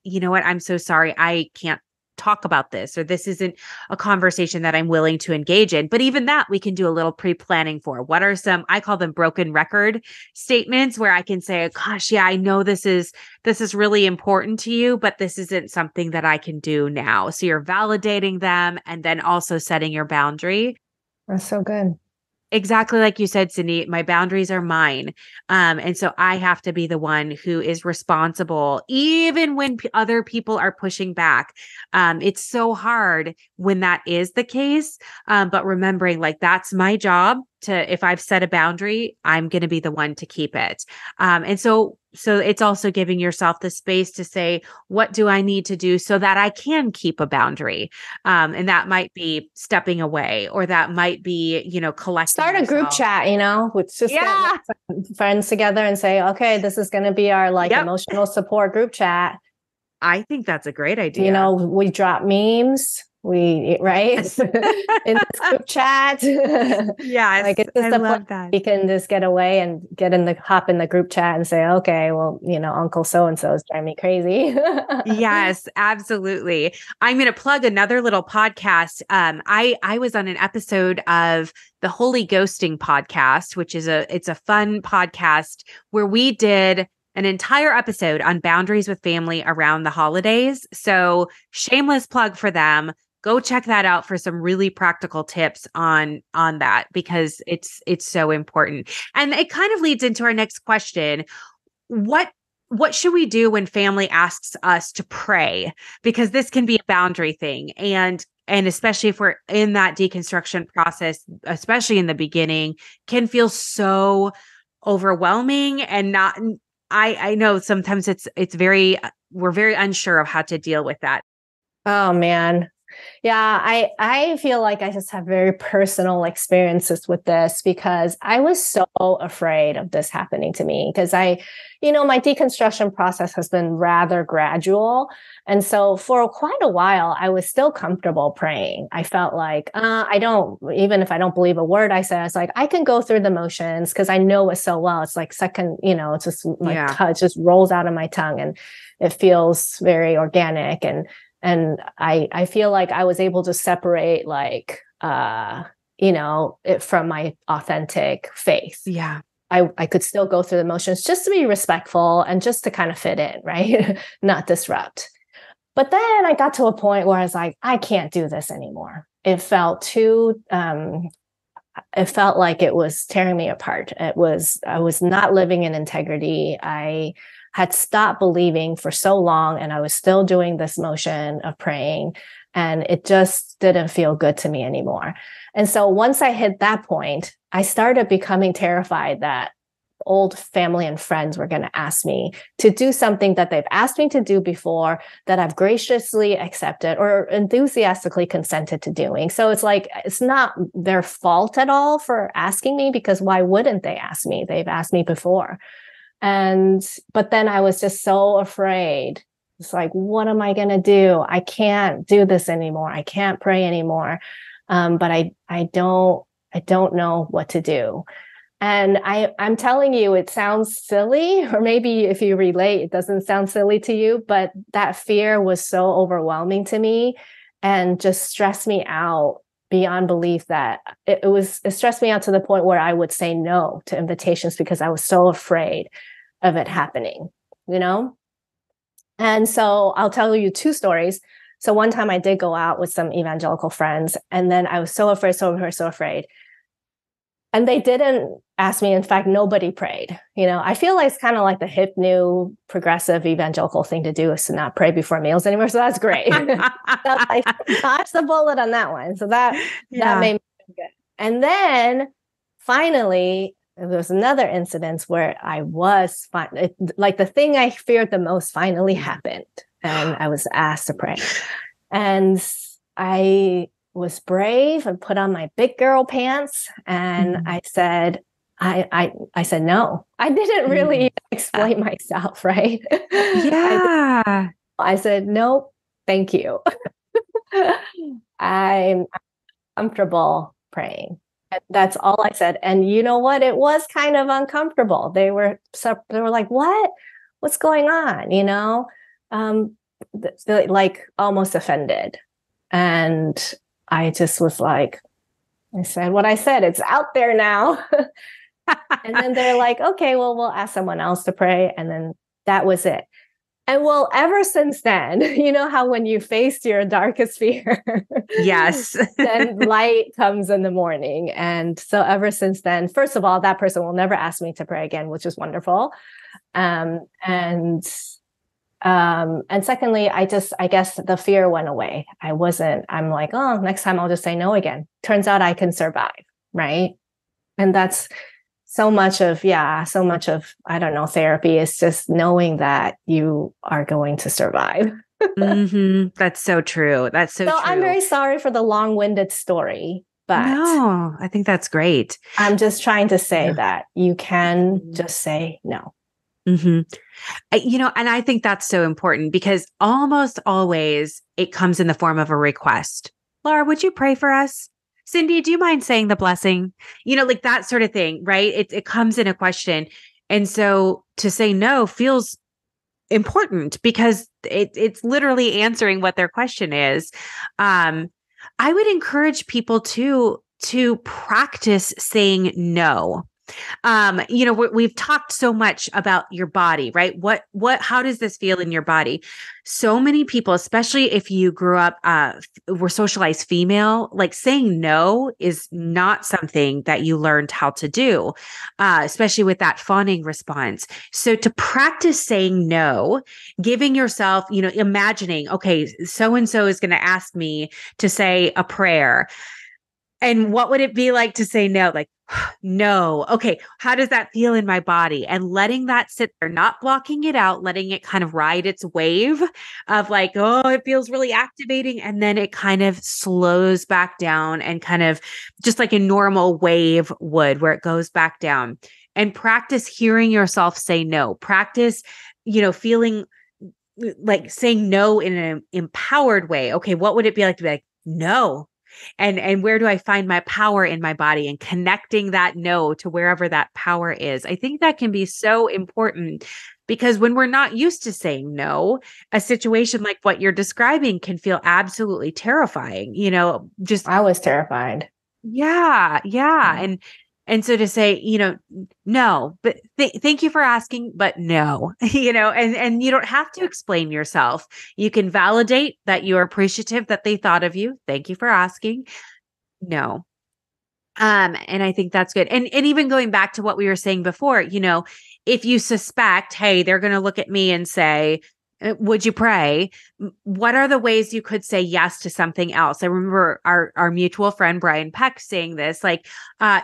you know what, I'm so sorry, I can't talk about this, or this isn't a conversation that I'm willing to engage in. But even that we can do a little pre-planning for. What are some, I call them broken record statements, where I can say, gosh, yeah, I know this is really important to you, but this isn't something that I can do now. So you're validating them and then also setting your boundary. That's so good. Exactly like you said, Cindy, my boundaries are mine. And so I have to be the one who is responsible, even when other people are pushing back. It's so hard when that is the case. But remembering, like, that's my job to, if I've set a boundary, I'm going to be the one to keep it. And so it's also giving yourself the space to say, what do I need to do so that I can keep a boundary? And that might be stepping away, or that might be, collecting. Start a group chat, with just get friends together and say, okay, this is going to be our emotional support group chat. I think that's a great idea. We drop memes. In this group chat. Yes, it's just I love that. We can just get away and hop in the group chat and say, okay, well, Uncle so-and-so is driving me crazy. Yes, absolutely. I'm going to plug another little podcast. I was on an episode of the Holy Ghosting podcast, which is it's a fun podcast where we did an entire episode on boundaries with family around the holidays. So shameless plug for them. Go check that out for some really practical tips on that, because it's so important. And it kind of leads into our next question. What should we do when family asks us to pray? Because this can be a boundary thing. And especially if we're in that deconstruction process, especially in the beginning, can feel so overwhelming and not, I know sometimes we're very unsure of how to deal with that. Oh man. Yeah, I feel like I just have very personal experiences with this, because I was so afraid of this happening to me, because my deconstruction process has been rather gradual. And so for quite a while, I was still comfortable praying. I felt like, even if I don't believe a word I say, I was like, I can go through the motions because I know it so well. It's like second, it's just it just rolls out of my tongue and it feels very organic. And I feel like I was able to separate it from my authentic faith. Yeah. I could still go through the motions just to be respectful and just to kind of fit in, right? Not disrupt. But then I got to a point where I was like, I can't do this anymore. It felt like it was tearing me apart. I was not living in integrity. I had stopped believing for so long, and I was still doing this motion of praying, and it just didn't feel good to me anymore. And so once I hit that point, I started becoming terrified that old family and friends were going to ask me to do something that they've asked me to do before, that I've graciously accepted or enthusiastically consented to doing. So it's like, it's not their fault at all for asking me, because why wouldn't they ask me? They've asked me before. But then I was just so afraid. It's like, what am I going to do? I can't do this anymore. I can't pray anymore. But I don't know what to do. And I'm telling you, it sounds silly, or maybe if you relate, it doesn't sound silly to you, but that fear was so overwhelming to me and just stressed me out beyond belief, that it stressed me out to the point where I would say no to invitations because I was so afraid of it happening, And so I'll tell you two stories. So one time I did go out with some evangelical friends, and then I was so afraid. And they didn't ask me. In fact, nobody prayed. I feel like it's kind of like the hip, new, progressive evangelical thing to do is to not pray before meals anymore. So that's great. So I dodged the bullet on that one. So that made me feel good. And then finally, there was another incident where I was like the thing I feared the most finally happened, and I was asked to pray. And I was brave and put on my big girl pants, and I said, I said no. I didn't really explain myself, right? Yeah. I said no, thank you. I'm comfortable praying. That's all I said. And you know what? It was kind of uncomfortable. They were like, what's going on? like almost offended. And I just was like, I said what I said, it's out there now. And then they're like, okay, well, we'll ask someone else to pray. And then that was it. And well, ever since then, you know how when you face your darkest fear, yes, then light comes in the morning. And so ever since then, first of all, that person will never ask me to pray again, which is wonderful. And secondly, I guess the fear went away. I'm like, oh, next time I'll just say no again. Turns out I can survive. Right. And that's so much of, I don't know, therapy is just knowing that you are going to survive. That's so true. That's so true. I'm very sorry for the long-winded story, but no, I think that's great. I'm just trying to say that you can just say no. And I think that's so important because almost always it comes in the form of a request. Laura, would you pray for us? Cindy, do you mind saying the blessing? Like that sort of thing, right? It comes in a question. And so to say no feels important because it's literally answering what their question is. I would encourage people to practice saying no. We've talked so much about your body, right? How does this feel in your body? So many people, especially if you grew up, were socialized female, like saying no is not something that you learned how to do, especially with that fawning response. So to practice saying no, giving yourself, imagining, okay, so-and-so is going to ask me to say a prayer. And what would it be like to say no? Like, no. Okay. How does that feel in my body? And letting that sit there, not blocking it out, letting it kind of ride its wave of like, oh, it feels really activating. And then it kind of slows back down and kind of just like a normal wave would, where it goes back down. And practice hearing yourself say no. Practice, feeling like saying no in an empowered way. Okay. What would it be like to be like, no? And where do I find my power in my body, and connecting that no to wherever that power is? I think that can be so important because when we're not used to saying no, a situation like what you're describing can feel absolutely terrifying. I was terrified. Yeah. And so to say, no, but thank you for asking, but no, and you don't have to explain yourself. You can validate that you're appreciative that they thought of you. Thank you for asking. No. And I think that's good. And even going back to what we were saying before, if you suspect, hey, they're going to look at me and say, would you pray? What are the ways you could say yes to something else? I remember our mutual friend, Brian Peck, saying this, like,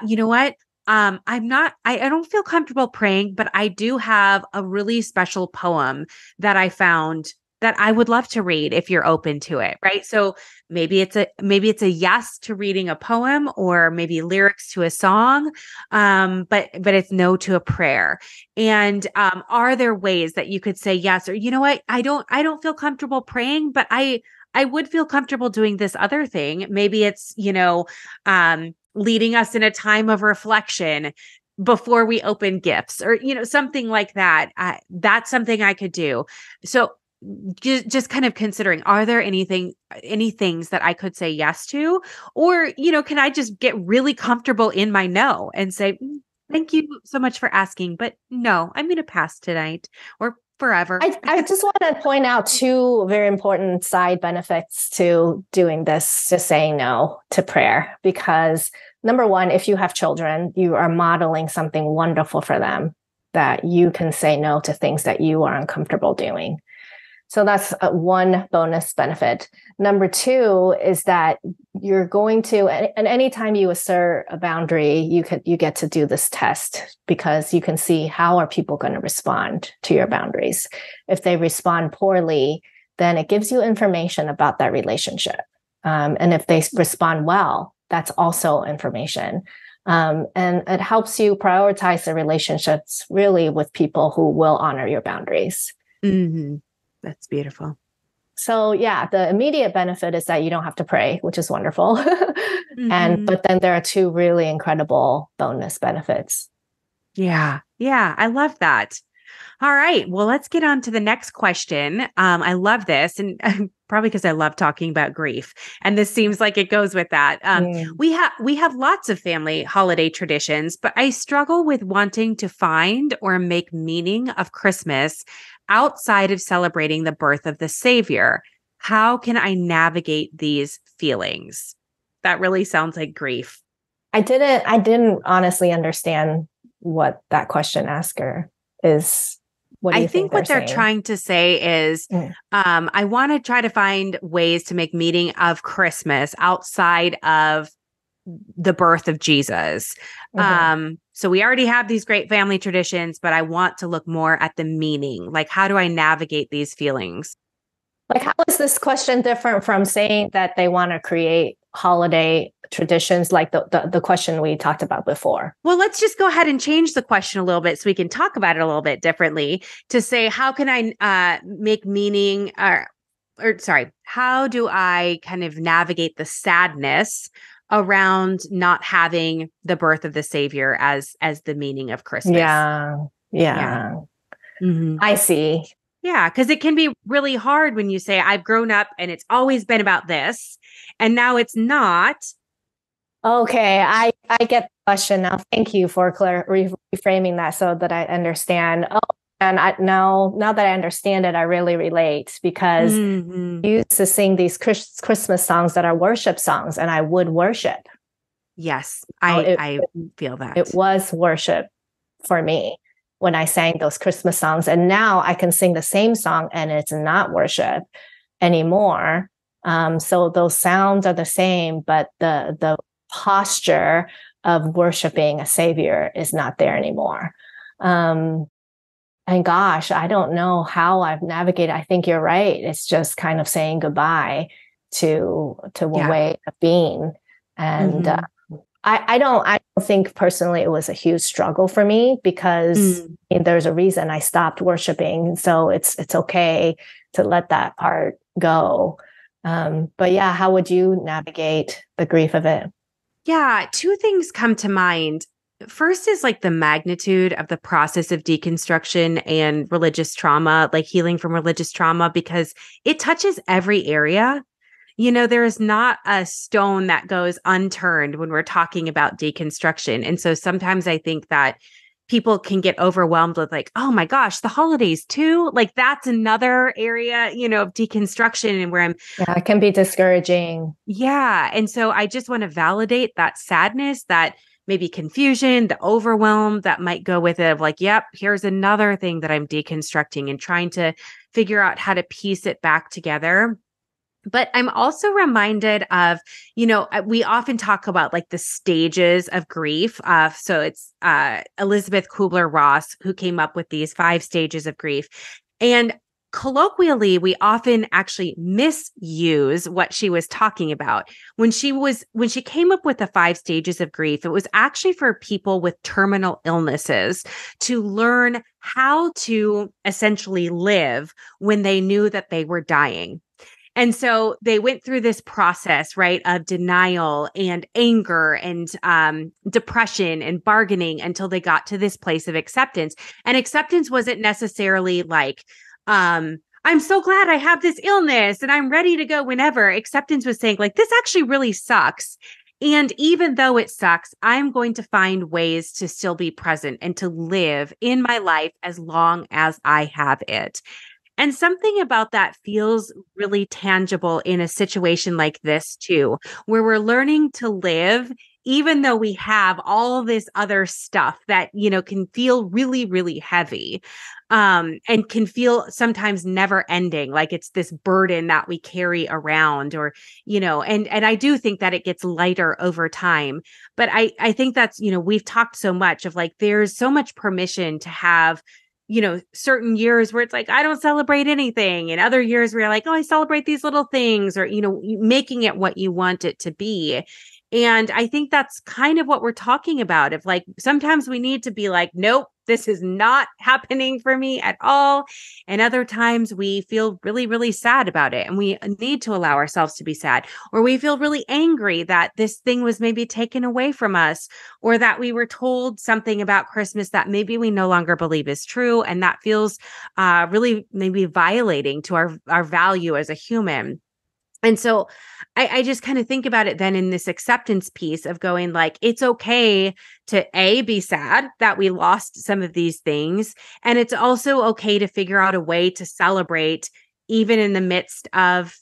you know what? I don't feel comfortable praying, but I do have a really special poem that I found that I would love to read if you're open to it. Right. So maybe it's a yes to reading a poem, or maybe lyrics to a song. But it's no to a prayer. And, are there ways that you could say yes, or, you know what, I don't feel comfortable praying, but I would feel comfortable doing this other thing. Maybe it's, leading us in a time of reflection before we open gifts, or, something like that. That's something I could do. So just kind of considering, are there any things that I could say yes to, or, can I just get really comfortable in my no and say, thank you so much for asking, but no, I'm going to pass tonight or forever. I just want to point out two very important side benefits to doing this, to saying no to prayer, because number one, if you have children, you are modeling something wonderful for them, that you can say no to things that you are uncomfortable doing. So that's one bonus benefit. Number two is that you're going to, and anytime you assert a boundary, you get to do this test, because you can see how are people going to respond to your boundaries. If they respond poorly, then it gives you information about that relationship. And if they respond well, that's also information. And it helps you prioritize the relationships really with people who will honor your boundaries. Mm-hmm. That's beautiful. So yeah, the immediate benefit is that you don't have to pray, which is wonderful. But then there are two really incredible bonus benefits. Yeah. I love that. All right. Well, let's get on to the next question. I love this, and probably because I love talking about grief, and this seems like it goes with that. We have lots of family holiday traditions, but I struggle with wanting to find or make meaning of Christmas outside of celebrating the birth of the Savior. How can I navigate these feelings? That really sounds like grief. I didn't honestly understand what that question asker is. What do you think what they're saying? trying to say is, I want to try to find ways to make meaning of Christmas outside of the birth of Jesus. So we already have these great family traditions, but I want to look more at the meaning. Like, how do I navigate these feelings? Like, how is this question different from saying that they want to create holiday traditions like the question we talked about before? Well, let's just go ahead and change the question a little bit so we can talk about it a little bit differently to say, how can I make meaning how do I kind of navigate the sadness around not having the birth of the Savior as the meaning of Christmas? Yeah. Mm-hmm. I see. Yeah, because it can be really hard when you say, I've grown up and it's always been about this, and now it's not. Okay, I get the question now. Thank you for reframing that so that I understand. Oh, and now that I understand it, I really relate, because I used to sing these Christmas songs that are worship songs, and I would worship. Yes, I feel that. It was worship for me when I sang those Christmas songs. And now I can sing the same song and it's not worship anymore. So those sounds are the same, but the posture of worshiping a Savior is not there anymore. And gosh, I don't know how I've navigated. I think you're right. It's just kind of saying goodbye to a way of being. And I don't think personally it was a huge struggle for me, because there's a reason I stopped worshiping. So it's okay to let that part go. But yeah, how would you navigate the grief of it? Yeah, two things come to mind. First is like the magnitude of the process of deconstruction and religious trauma, like healing from religious trauma, because it touches every area. There is not a stone that goes unturned when we're talking about deconstruction. And so sometimes I think that people can get overwhelmed with like, oh my gosh, the holidays too. Like that's another area, of deconstruction, and where it can be discouraging. Yeah. And so I just want to validate that sadness, that maybe confusion, the overwhelm that might go with it of like, yep, here's another thing that I'm deconstructing and trying to figure out how to piece it back together. But I'm also reminded of, we often talk about like the stages of grief. So it's Elizabeth Kubler-Ross who came up with these 5 stages of grief. And colloquially, we often actually misuse what she was talking about. When she came up with the 5 stages of grief, it was actually for people with terminal illnesses to learn how to essentially live when they knew that they were dying. And so they went through this process, right, of denial and anger and depression and bargaining until they got to this place of acceptance. And acceptance wasn't necessarily like, I'm so glad I have this illness and I'm ready to go whenever. Acceptance was saying like, this actually really sucks. And even though it sucks, I'm going to find ways to still be present and to live in my life as long as I have it. And something about that feels really tangible in a situation like this too, where we're learning to live, even though we have all this other stuff that, can feel really, really heavy, and can feel sometimes never ending, like it's this burden that we carry around, or, and I do think that it gets lighter over time. But I think that's, we've talked so much of like, there's so much permission to have certain years where it's like, I don't celebrate anything. And other years where you're like, oh, I celebrate these little things, or, making it what you want it to be. And I think that's kind of what we're talking about. If like, sometimes we need to be like, nope, this is not happening for me at all. And other times we feel really, really sad about it. And we need to allow ourselves to be sad, or we feel really angry that this thing was maybe taken away from us, or that we were told something about Christmas that maybe we no longer believe is true. And that feels really maybe violating to our value as a human. And so I just kind of think about it then in this acceptance piece of going like, it's okay to be sad that we lost some of these things. And it's also okay to figure out a way to celebrate even in the midst of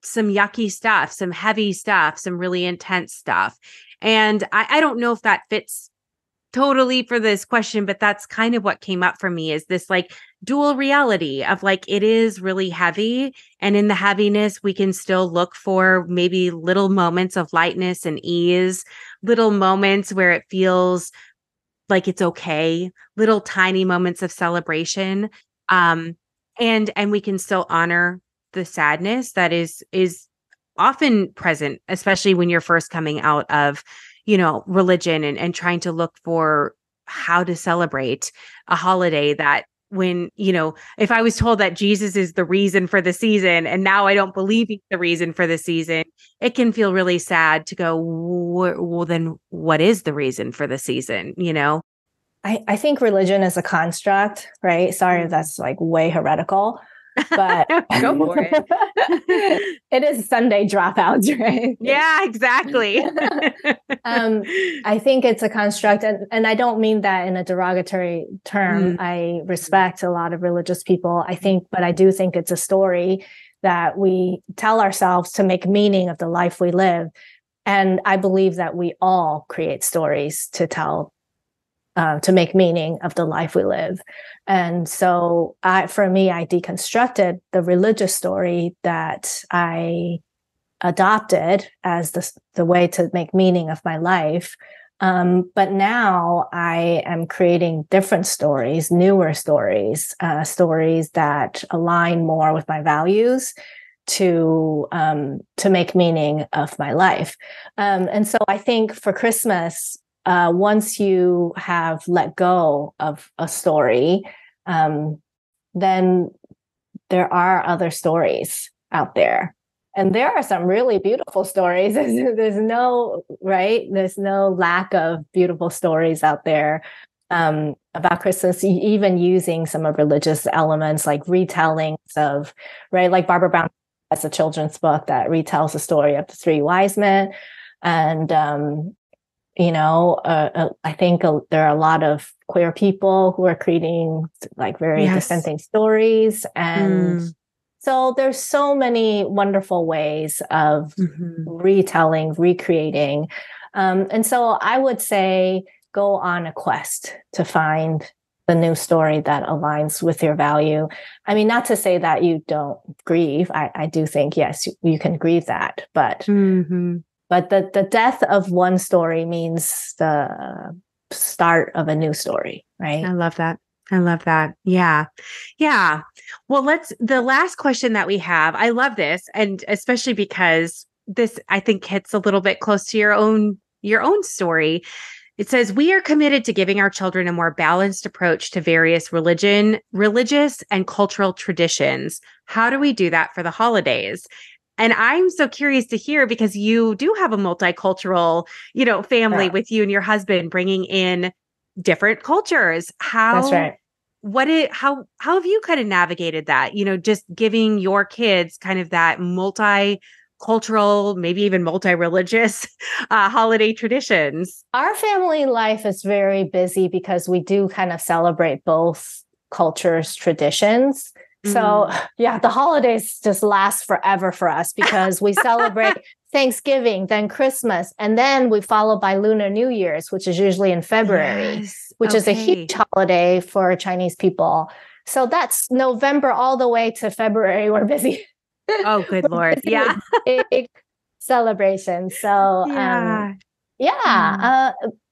some yucky stuff, some heavy stuff, some really intense stuff. And I don't know if that fits totally for this question, but that's kind of what came up for me is this like dual reality of like, it is really heavy. And in the heaviness, we can still look for maybe little moments of lightness and ease, little moments where it feels like it's okay, little tiny moments of celebration. And we can still honor the sadness that is often present, especially when you're first coming out of religion and trying to look for how to celebrate a holiday that when, if I was told that Jesus is the reason for the season and now I don't believe he's the reason for the season, it can feel really sad to go, well, then what is the reason for the season? I think religion is a construct, right? Sorry if that's like way heretical, but go for it. It is Sunday Dropouts, right? Yeah, exactly. I think it's a construct, and I don't mean that in a derogatory term. I respect a lot of religious people, but I do think it's a story that we tell ourselves to make meaning of the life we live. And I believe that we all create stories to tell, to make meaning of the life we live. And so for me, I deconstructed the religious story that I adopted as the way to make meaning of my life. But now I am creating different stories, newer stories, stories that align more with my values to make meaning of my life. And so I think for Christmas, once you have let go of a story, then there are other stories out there. And there are some really beautiful stories. There's no lack of beautiful stories out there about Christmas, even using some of religious elements like retellings of, right? Like Barbara Brown has a children's book that retells the story of the three wise men. And, I think there are a lot of queer people who are creating like very dissenting stories. And so there's so many wonderful ways of retelling, recreating. And so I would say go on a quest to find the new story that aligns with your value. I mean, not to say that you don't grieve. I do think, yes, you can grieve that, but the death of one story means the start of a new story, right? I love that. Yeah. Yeah. Well, the last question that we have, I love this. And especially because this, I think, hits a little bit close to your own story. It says, we are committed to giving our children a more balanced approach to various religious and cultural traditions. How do we do that for the holidays? And I'm so curious to hear, because you do have a multicultural, family with you and your husband bringing in different cultures. That's right. How have you kind of navigated that? Just giving your kids kind of that multicultural, maybe even multi-religious holiday traditions. Our family life is very busy because we do kind of celebrate both cultures' traditions. So the holidays just last forever for us because we celebrate Thanksgiving, then Christmas, and then we follow by Lunar New Year's, which is usually in February, which is a huge holiday for Chinese people. So that's November all the way to February. We're busy. Oh, good Lord. Yeah. Big celebration. So,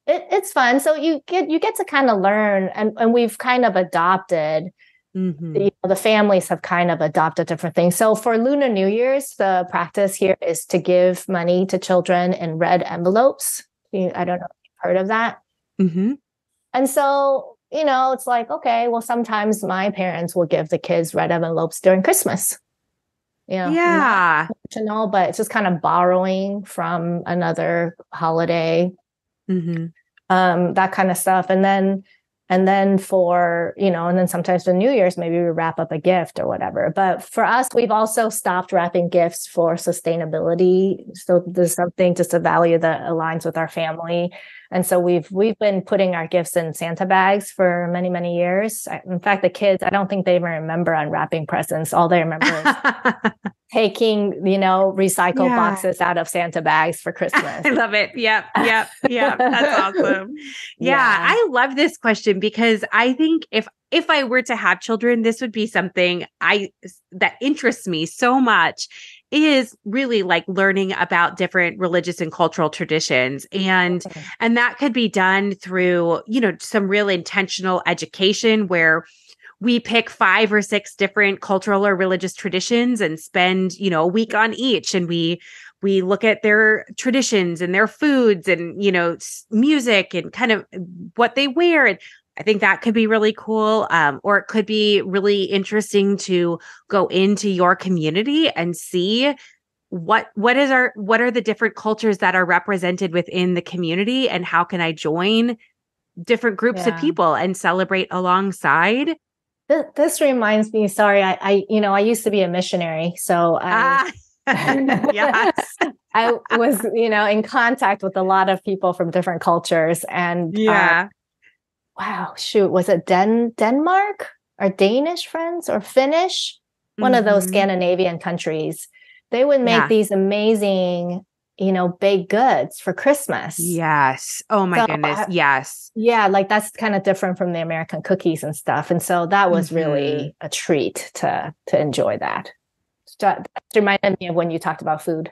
it's fun. So you get to kind of learn, and we've kind of adopted. The families have kind of adopted different things. So for Lunar New Year's, the practice here is to give money to children in red envelopes. I don't know if you've heard of that. And so it's like, okay, well, sometimes my parents will give the kids red envelopes during Christmas. Yeah. Not intentional, but it's just kind of borrowing from another holiday, that kind of stuff. And then for, and then sometimes for New Year's, maybe we wrap up a gift or whatever. But for us, we've also stopped wrapping gifts for sustainability. So there's something, just a value that aligns with our family. And so we've been putting our gifts in Santa bags for many, many years. In fact, the kids, I don't think they even remember unwrapping presents. All they remember is taking, recycle boxes out of Santa bags for Christmas. I love it. Yep. That's awesome. Yeah. I love this question because I think if I were to have children, this would be something that interests me so much, is really like learning about different religious and cultural traditions. And that could be done through, some real intentional education where we pick 5 or 6 different cultural or religious traditions and spend, a week on each. And we look at their traditions and their foods and, music and kind of what they wear. And I think that could be really cool. Or it could be really interesting to go into your community and see what are the different cultures that are represented within the community, and how can I join different groups of people and celebrate alongside. This reminds me, sorry, I used to be a missionary. So yes. I was, in contact with a lot of people from different cultures. And wow, shoot, was it Denmark or Danish friends or Finnish? One of those Scandinavian countries. They would make these amazing, baked goods for Christmas. Yes. Oh my goodness. Yes. Yeah. Like that's kind of different from the American cookies and stuff. And so that was really a treat to enjoy that. That reminded me of when you talked about food.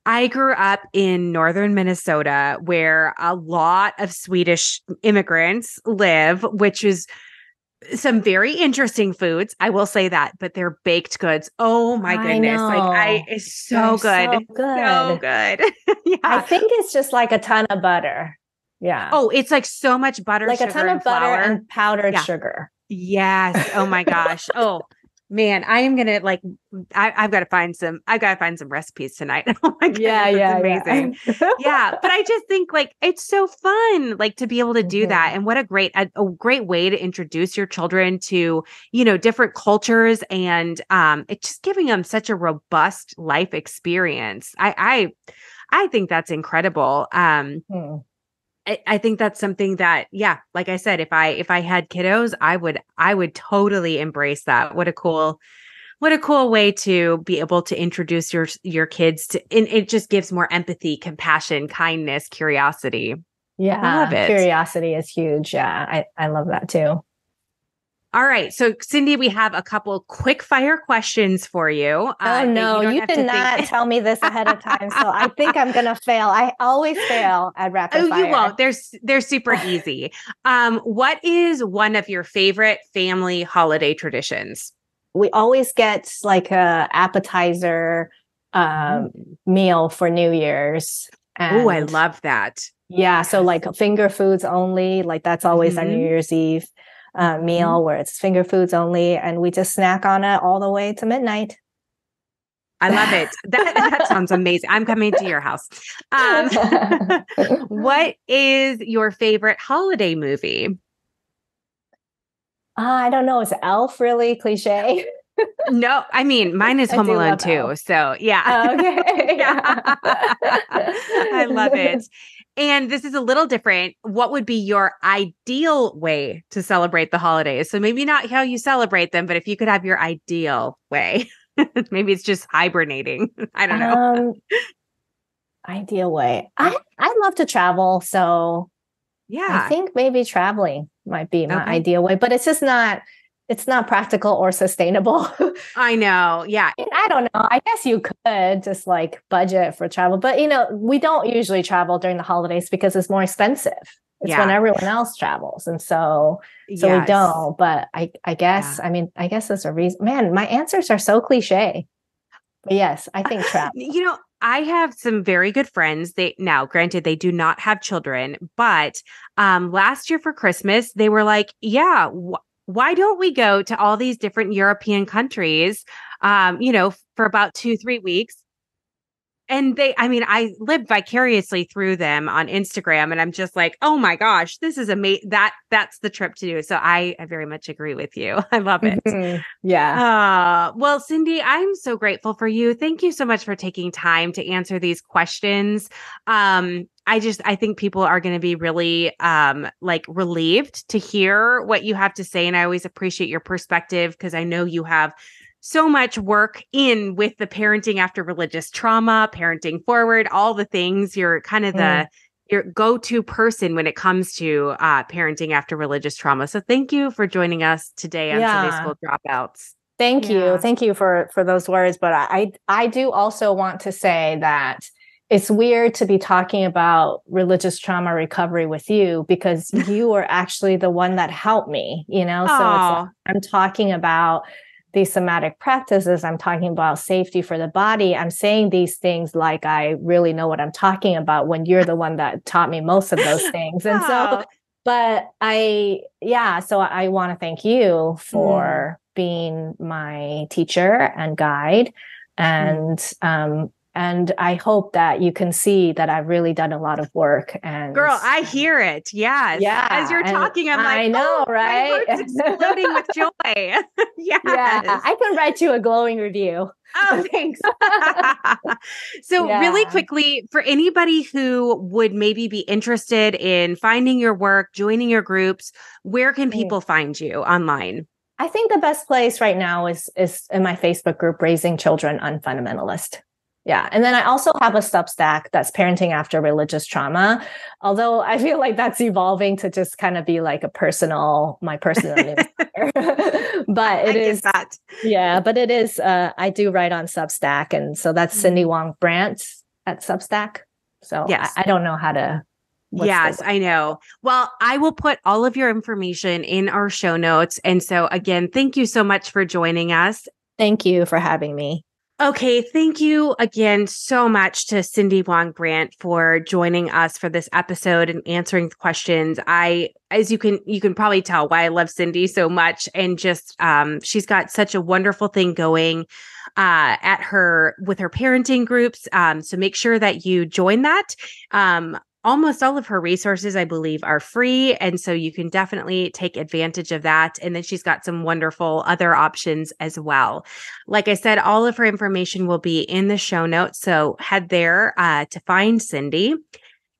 I grew up in northern Minnesota, where a lot of Swedish immigrants live, which is some very interesting foods. I will say that, but they're baked goods. Oh my goodness. It's so good. So good. Yeah. I think it's just like a ton of butter. Yeah. Oh, it's like so much butter, like sugar, a ton of butter flour. and powdered sugar. Yes. Oh my gosh. Oh man, I am going to I've got to find some recipes tonight. Oh my goodness. It's amazing. Yeah. But I just think it's so fun, to be able to do that. And what a great way to introduce your children to, different cultures, and it's just giving them such a robust life experience. I think that's incredible. I think that's something that, like I said, if I had kiddos, I would totally embrace that. What a cool way to be able to introduce your kids to, and it just gives more empathy, compassion, kindness, curiosity. Yeah. I love it. Curiosity is huge. Yeah. I love that too. All right. So Cindy, we have a couple quick fire questions for you. Oh no, you did not tell me this ahead of time. So I think I'm going to fail. I always fail at rapid fire. You won't. They're super easy. What is one of your favorite family holiday traditions? We always get like a appetizer meal for New Year's. Oh, I love that. Yeah. So like finger foods only, that's always our New Year's Eve meal where it's finger foods only, and we just snack on it all the way to midnight. I love it. That sounds amazing. I'm coming to your house. What is your favorite holiday movie? I don't know. Is Elf really cliche? No, I mean, mine is Home Alone too. Elf. So yeah. Okay. I love it. And this is a little different. What would be your ideal way to celebrate the holidays? So maybe not how you celebrate them, but if you could have your ideal way, maybe it's just hibernating. I don't know. Ideal way. I love to travel. So I think maybe traveling might be my ideal way, but it's just it's not practical or sustainable. I know. Yeah. I don't know. I guess you could just budget for travel, but we don't usually travel during the holidays because it's more expensive. It's when everyone else travels. And so we don't, but I guess, I guess there's a reason. Man, my answers are so cliche. But yes, I think travel. I have some very good friends. Now, granted, they do not have children, but last year for Christmas, they were like, yeah, why don't we go to all these different European countries, for about 2, 3 weeks? And I live vicariously through them on Instagram, and I'm just like, oh my gosh, this is amazing. That's the trip to do. So I very much agree with you. I love it. Yeah. Well, Cindy, I'm so grateful for you. Thank you so much for taking time to answer these questions. I think people are going to be really relieved to hear what you have to say. And I always appreciate your perspective because I know you have so much work in with the parenting after religious trauma, parenting forward, all the things. You're kind of your go-to person when it comes to parenting after religious trauma. So thank you for joining us today on Sunday School Dropouts. Thank you. Thank you for those words. But I do also want to say that it's weird to be talking about religious trauma recovery with you because you were actually the one that helped me, So it's like I'm talking about these somatic practices. I'm talking about safety for the body. I'm saying these things like I really know what I'm talking about when you're the one that taught me most of those things. And so I want to thank you for being my teacher and guide. And I hope that you can see that I've really done a lot of work. And girl, I hear it. Yes. Yeah. As you're talking, I'm like, I know, right? My heart's exploding with joy. Yes. Yeah. I can write you a glowing review. Oh, thanks. So really quickly, for anybody who would maybe be interested in finding your work, joining your groups, where can people find you online? I think the best place right now is in my Facebook group, Raising Children Unfundamentalist. Yeah. And then I also have a Substack that's Parenting After Religious Trauma. Although I feel like that's evolving to just kind of be like my personal newsletter. But it is that. Yeah, but it is, I do write on Substack. And so that's Cindy Wang Brandt at Substack. So yes. I don't know how to. Yes, I know. Well, I will put all of your information in our show notes. And so again, thank you so much for joining us. Thank you for having me. Okay, thank you again so much to Cindy Wang Brandt for joining us for this episode and answering questions. As you can probably tell why I love Cindy so much, and just she's got such a wonderful thing going with her parenting groups. So make sure that you join that. Almost all of her resources, I believe, are free. And so you can definitely take advantage of that. And then she's got some wonderful other options as well. Like I said, all of her information will be in the show notes. So head there to find Cindy.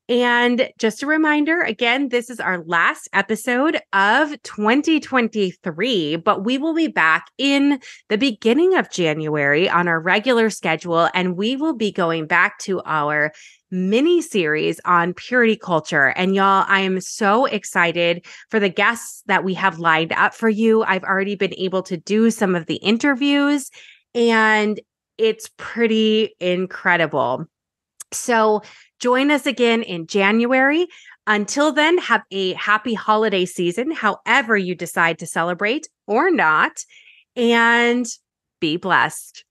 And just a reminder, again, this is our last episode of 2023, but we will be back in the beginning of January on our regular schedule. And we will be going back to our mini series on purity culture. And y'all, I am so excited for the guests that we have lined up for you. I've already been able to do some of the interviews, and it's pretty incredible. So join us again in January. Until then, have a happy holiday season, however you decide to celebrate or not, and be blessed.